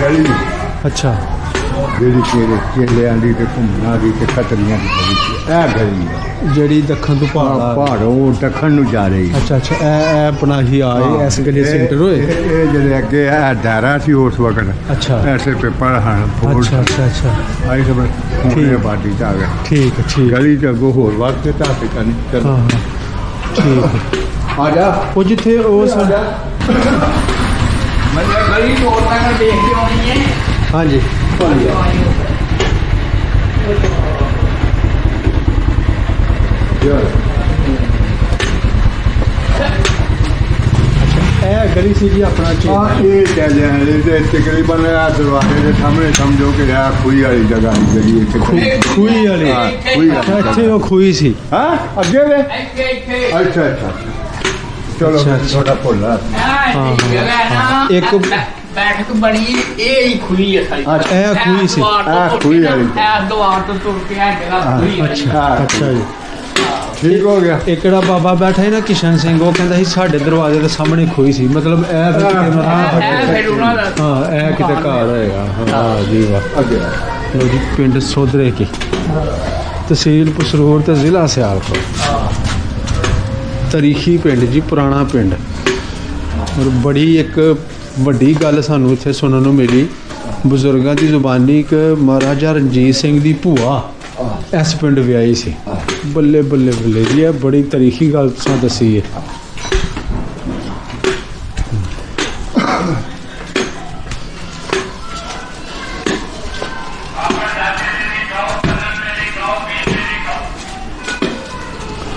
गली। अच्छा ਜਿਹੜੀ ਚੇਲਿਆਂ ਦੀ ਤੇ ਘੁੰਮਣਾ ਦੀ ਤੇ ਖਤਰੀਆਂ ਦੀ ਗਲੀ ਸੀ। ਇਹ ਗਲੀ ਹੈ ਜਿਹੜੀ ਦੱਖਣ ਤੋਂ ਪਹਾੜੋਂ ਦੱਖਣ ਨੂੰ ਜਾ ਰਹੀ। ਅੱਛਾ ਅੱਛਾ। ਇਹ ਆਪਣਾ ਹੀ ਆਏ ਇਸ ਗਲੀ ਸੈਂਟਰ ਹੋਏ। ਇਹ ਜਿਹੜੇ ਅੱਗੇ ਇਹ ਦਾਇਰਾ ਸੀ ਉਸ ਵਕਤ। ਅੱਛਾ ਐਸੇ ਪੇਪਰ ਹਨ। ਅੱਛਾ ਅੱਛਾ ਅੱਛਾ। ਆਈ ਸਭ ਹੁਣ ਆਬਾਦੀ ਚ ਆ ਗਏ। ਠੀਕ ਹੈ ਠੀਕ। ਗਲੀ ਚ ਅੱਗੋਂ ਹੋਰ ਵਾਸਤੇ ਤਾਂ ਕਰਨੀ। ਹਾਂ ਹਾਂ ਠੀਕ ਹੈ। ਆ ਜਾ ਉਹ ਜਿੱਥੇ ਉਹ ਸਾਡਾ मतलब गली तोड़ कर देख के आनी है। हाँ जी ਇਹ ਗਲੀ ਸੀ ਜੀ ਆਪਣਾ ਇਹ ਕਹਿੰਦੇ ਆ ਇਹਦੇ ਤਕਰੀਬਨ ਆ ਦਰਵਾਜ਼ੇ ਦੇ ਸਾਹਮਣੇ ਸਮਝੋ ਕਿ ਆ ਖੂਹੀ ਵਾਲੀ ਜਗ੍ਹਾ ਜਿਹੜੀ ਇੱਥੇ ਖੂਹੀ ਵਾਲੀ। ਖੂਹੀ ਵਾਲੀ ਇੱਥੇ ਉਹ ਖੂਹੀ ਸੀ। ਹਾਂ ਅੱਗੇ ਵੇ। अच्छा ਅੱਛਾ ਚਲੋ ਥੋੜਾ ਭੁੱਲਾ। ਇੱਕ बैठक बनी ये ही खुली है सारी। ਇਹ ਖੂਹੀ ਸੀ। ਖੂਹੀ ਵਾਲੀ द्वार तो तुर के है जगह खुली है। ਅੱਛਾ ਜੀ। ਠੀਕ ਹੋ ਗਿਆ। ਇੱਕ ਜਿਹੜਾ ਬਾਬਾ ਬੈਠਾ ਹੈ ਨਾ ਕਿਸ਼ਨ ਸਿੰਘ, ਉਹ ਕਹਿੰਦਾ ਸੀ ਸਾਡੇ ਦਰਵਾਜ਼ੇ ਦੇ ਸਾਹਮਣੇ ਖੂਹੀ ਸੀ। ਮਤਲਬ ਇਹ ਵੀ ਕਿਤੇ फिर उन्होंने ਹਾਂ ਇਹ ਕਿਤੇ ਘਰ ਹੋਏਗਾ। ਹਾਂ ਜੀ ਵਾਹ। ਅੱਗੇ ਲੋ ਜੀ ਪਿੰਡ ਸੋਧਰੇ ਕੀ, ਤਹਿਸੀਲ ਪਸਰੂਰ ਤੇ ਜ਼ਿਲ੍ਹਾ ਸਿਆਲਕੋਟ। ਤਾਰੀਖੀ ਪਿੰਡ ਜੀ, ਪੁਰਾਣਾ ਪਿੰਡ। ਔਰ ਬੜੀ ਇੱਕ ਵੱਡੀ ਗੱਲ ਸਾਨੂੰ ਇੱਥੇ ਸੁਣਨ ਨੂੰ ਮਿਲੀ ਬਜ਼ੁਰਗਾਂ ਦੀ ਜ਼ੁਬਾਨੀ ਕਿ ਮਹਾਰਾਜਾ ਰਣਜੀਤ ਸਿੰਘ ਦੀ ਭੂਆ ਇਸ ਪਿੰਡ ਵਿਆਹੀ ਸੀ। ਬੱਲੇ ਬੱਲੇ ਬੱਲੇ ਜੀ, ਇਹ ਬੜੀ ਤਾਰੀਖੀ ਗੱਲ ਤੁਸੀਂ ਦੱਸੀ ਹੈ।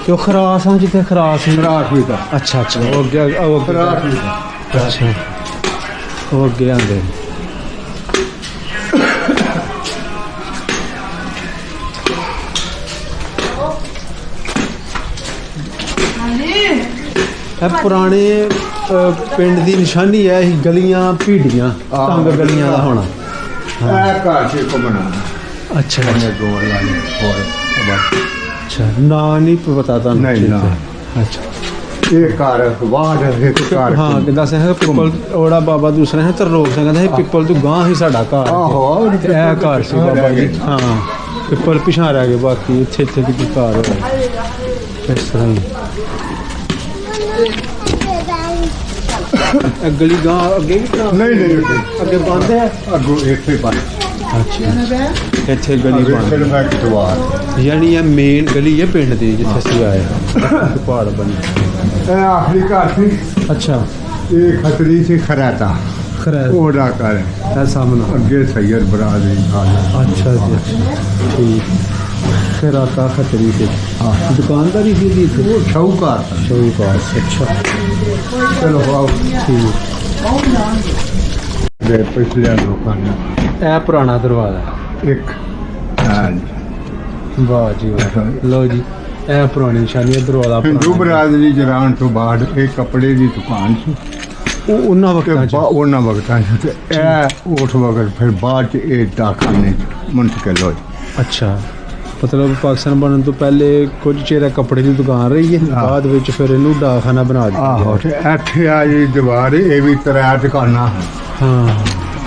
तो खरास हाँ जितने खरास ਖਰਾਕ ਵੀ ਤਾਂ अच्छा अच्छा वो अगे वो ਖਰਾਕ ਵੀ ਤਾਂ अच्छा वो अगे आंदे पुराने ਪਿੰਡ ਦੀ ਨਿਸ਼ਾਨੀ ਹੈ ਇਹ ਗਲੀਆਂ ਭੀੜੀਆਂ ਤੰਗ ਗਲੀਆਂ ਦਾ ਹੋਣਾ। ਇਹ ਘਰ ਸੇ ਕੋ ਬਣਾਉਣਾ ਅੱਛਾ ਇਹਨੇ ਦੋ ਲਾਣੀ ਹੋਰ ਬਸ ਅੱਛਾ ਨਾ ਨਹੀਂ ਪਤਾ ਤੁਹਾਨੂੰ ਨਹੀਂ, ਨਾ। ਅੱਛਾ ਇਹ ਘਰ ਵਾੜ ਇੱਕ ਘਰ ਹਾਂ ਕਿ ਦੱਸ ਹੈ ਪਿੱਪਲ ਉਹਦਾ ਬਾਬਾ ਦੂਸਰਾ ਹੈ ਤਰਲੋਕ ਸਿੰਘ ਕਹਿੰਦਾ ਸੀ ਪਿੱਪਲ ਤੋਂ ਗਾਂ ਹੀ ਸਾਡਾ ਘਰ ਆਹੋ ਤੇ ਇਹ ਘਰ ਸੀ ਬਾਬਾ ਜੀ ਹਾਂ ਪਿੱਪਲ ਪਿਛਾਂ ਰਹਿ ਗਏ ਬਾਕੀ ਇੱਥੇ ਇੱਥੇ ਦੀ ਘਰ ਹੋਇਆ ਇਸ ਤਰ੍ਹਾਂ ਹੀ ਇਹ ਗਲੀ ਗਾਂ ਅੱਗੇ ਵੀ ਨਹੀਂ ਅੱਗੇ ਬੰਦ ਹੈ ਅੱਗੋਂ ਇੱਥੇ ਬੰਦ ਅੱਛਾ ਇੱਥੇ ਗਲੀ ਅੱਗੇ ਬੰਦ ਫਿਰ ਮੈਂ ਦੁਆਰ ਯਾਨੀ ਇਹ ਮੇਨ ਗਲੀ ਹੈ ਪਿੰਡ ਦੀ ਜਿੱਥੇ ਅਸੀਂ ਆਏ ਪਹਾੜ ਬਣੀ ਇਹ ਆਖਰੀ ਘਰ ਸੀ ਅੱਛਾ ਇਹ ਖਤਰੀ ਸੀ ਖਰਾਤਾ ਖਰਾ ਉਹਦਾ ਘਰ ਹੈ ਇਹ ਸਾਹਮਣੇ ਅੱਗੇ ਸੈਯਦ ਬਰਾਦਰੀ ਖਾਨਾ ਅੱਛਾ ਜੀ ਅੱਛਾ। ਠੀਕ ਫਿਰ ਆਕਾ ਖਤਰੀ ਤੇ ਦੁਕਾਨਦਾਰੀ ਸੀ ਜੀ ਇੱਥੇ ਉਹ ਸ਼ੌਕਾਰ ਸੀ। ਸ਼ੌਕਾਰ ਅੱਛਾ ਚਲੋ ਆਓ ਠੀਕ ਦੇ ਪਿਛਲੇ ਲੋਕਾਂ ਨੇ ਇਹ ਪੁਰਾਣਾ ਦਰਵਾਜ਼ਾ ਇੱਕ ਹਾਂਜੀ ਵਾਹ ਜੀ ਵਾਹ ਲਓ ਜੀ ਇਹ ਪੁਰਾਣੀ ਨਿਸ਼ਾਨੀ ਹੈ ਦਰਵਾਜ਼ਾ ਹਿੰਦੂ ਬਰਾਦਰੀ ਜਰਾਨ ਤੋਂ ਬਾਅਦ ਇਹ ਕੱਪੜੇ ਦੀ ਦੁਕਾਨ ਸੀ ਉਹ ਉਹਨਾਂ ਤੇ ਵਕਤਾਂ ਚ ਉਹਨਾਂ ਵਕਤਾਂ 'ਚ ਤੇ ਇਹ ਉਸ ਵਕਤ ਫਿਰ ਬਾਅਦ 'ਚ ਇਹ ਡਾਕਖਾਨੇ 'ਚ ਮੁੰਤਕਿਲ ਹੋਏ ਅੱਛਾ ਮਤਲਬ ਪਾਕਿਸਤਾਨ ਬਣਨ ਤੋਂ ਪਹਿਲੇ ਕੁਝ ਚਿਰ ਇਹ ਕੱਪੜੇ ਦੀ ਦੁਕਾਨ ਰਹੀ ਹੈ ਹਾਂ। ਬਾਅਦ ਵਿੱਚ ਫਿਰ ਇਹਨੂੰ ਡਾਕਖਾਨਾ ਬਣਾ ਦਿੱਤਾ ਆਹੋ ਤੇ ਇੱਥੇ ਆ ਜੀ ਦੀਵਾਰ ਇਹ ਵੀ ਤਰਾ ਦੁਕਾਨਾਂ ਹਾਂ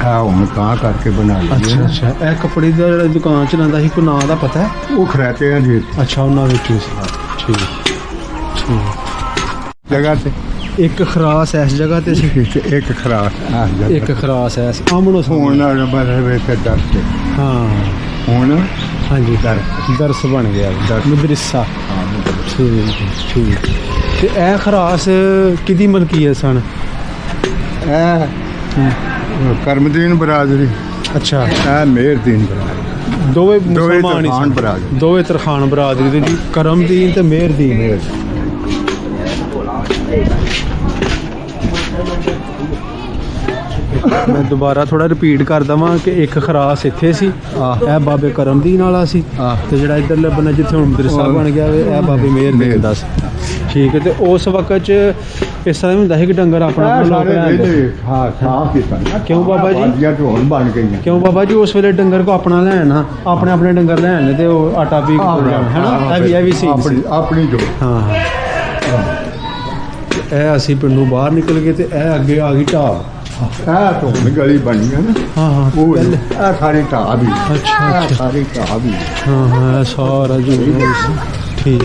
ਆ ਹੁਣ ਕਾਂ ਕਰਕੇ ਬਣਾ ਲਈ ਅੱਛਾ ਅੱਛਾ ਇਹ ਕੱਪੜੇ ਦਾ ਜਿਹੜਾ ਦੁਕਾਨ ਚ ਰਹਿੰਦਾ ਸੀ ਕੋਈ ਨਾਂ ਦਾ ਪਤਾ ਹੈ ਉਹ ਖਰਾਤੇ ਆ ਜੀ ਅੱਛਾ ਉਹਨਾਂ ਵਿੱਚ ਹੀ ਸੀ ਠੀਕ ਠੀਕ ਜਗ੍ਹਾ ਤੇ ਇੱਕ ਖਰਾਸ ਇਸ ਜਗ੍ਹਾ ਤੇ ਸੀ ਇੱਕ ਖਰਾਤ ਆ ਇੱਕ ਖਰਾਸ ਐ ਆਮਣੋ ਹੁਣ ਸਾਹਮਣੇ ਨਾ ਬਰੇ ਵਿੱਚ ਦਰ ਤੇ ਹਾਂ ਹੁਣ ਹਾਂਜੀ ਦਰਸ ਬਣ ਗਿਆ ਮਦਰਸਾ ਠੀਕ ਤੇ ਇਹ ਖਰਾਸ ਕਿਹਦੀ ਮਲਕੀਅਤ ਸਨ ਇਹ ਕਰਮਦੀਨ ਬਰਾਦਰੀ ਅੱਛਾ ਇਹ ਮੇਹਰਦੀਨ ਬਰਾਦਰੀ ਦੋਵੇਂ ਦੋਵੇਂ ਮੁਸਲਮਾਨ ਹੀ ਤਰਖਾਨ ਸਨ ਬਰਾਦਰੀ ਦੋਵੇਂ ਤਰਖਾਨ ਬਰਾਦਰੀ ਦੇ ਜੀ ਕਰਮਦੀਨ ਤੇ ਮਿਹਰਦੀਨ ਮੈਂ ਦੁਬਾਰਾ ਥੋੜਾ ਰਿਪੀਟ ਕਰ ਦਵਾਂ ਕਿ ਇੱਕ ਖਰਾਸ ਇੱਥੇ ਸੀ ਇਹ ਬਾਬੇ ਕਰਮਦੀਨ ਵਾਲਾ ਸੀ ਤੇ ਜਿਹੜਾ ਇੱਧਰਲੇ ਬੰਨੇ ਜਿੱਥੇ ਹੁਣ ਮਦਰਸਾ ਬਣ ਗਿਆ ਵੇ ਇਹ ਬਾਬੇ ਮਿਹਰਦੀਨ ਦਾ ਸੀ ਠੀਕ ਹੈ ਤੇ ਉਸ ਵਕਤ ਚ ਇਸ ਤਰ੍ਹਾਂ ਹੁੰਦਾ ਸੀ ਕਿ ਡੰਗਰ ਆਪਣਾ ਆਪਣਾ ਲੋਕ ਲੈਂਦੇ ਹਾਂ ਸਾਫ ਕੀਤਾ ਕਿਉਂ ਬਾਬਾ ਜੀ? ਜਾਂ ਢੋਲ ਬਣ ਗਈਆਂ ਕਿਉਂ ਬਾਬਾ ਜੀ ਉਸ ਵੇਲੇ ਡੰਗਰ ਕੋ ਆਪਣਾ ਲੈਣਾ ਆਪਣੇ ਆਪਣੇ ਡੰਗਰ ਲੈਣ ਤੇ ਉਹ ਆਟਾ ਪੀ ਕੇ ਜਾਣਾ ਹੈ ਨਾ ਇਹ ਵੀ ਸੀ ਆਪਣੀ ਜੋ ਹਾਂ ਇਹ ਅਸੀਂ ਪਿੰਡੋਂ ਬਾਹਰ ਨਿਕਲ ਗਏ ਤੇ ਇਹ ਅੱਗੇ ਆ ਗਈ ਢਾਬ ਇਹ ਤੋਂ ਗਲੀ ਬਣੀ ਹੈ ਨਾ ਹਾਂ ਹਾਂ ਉਹ ਪਹਿਲੇ ਇਹ ਸਾਰੀ ਢਾਬ ਹੀ ਅੱਛਾ, ਇਹ ਅੱਛਾ। ਸਾਰੀ ਢਾਬ ਹੀ ਹਾਂ ਹਾਂ ਇਹ ਸਾਰਾ ਜੋ ਠੀਕ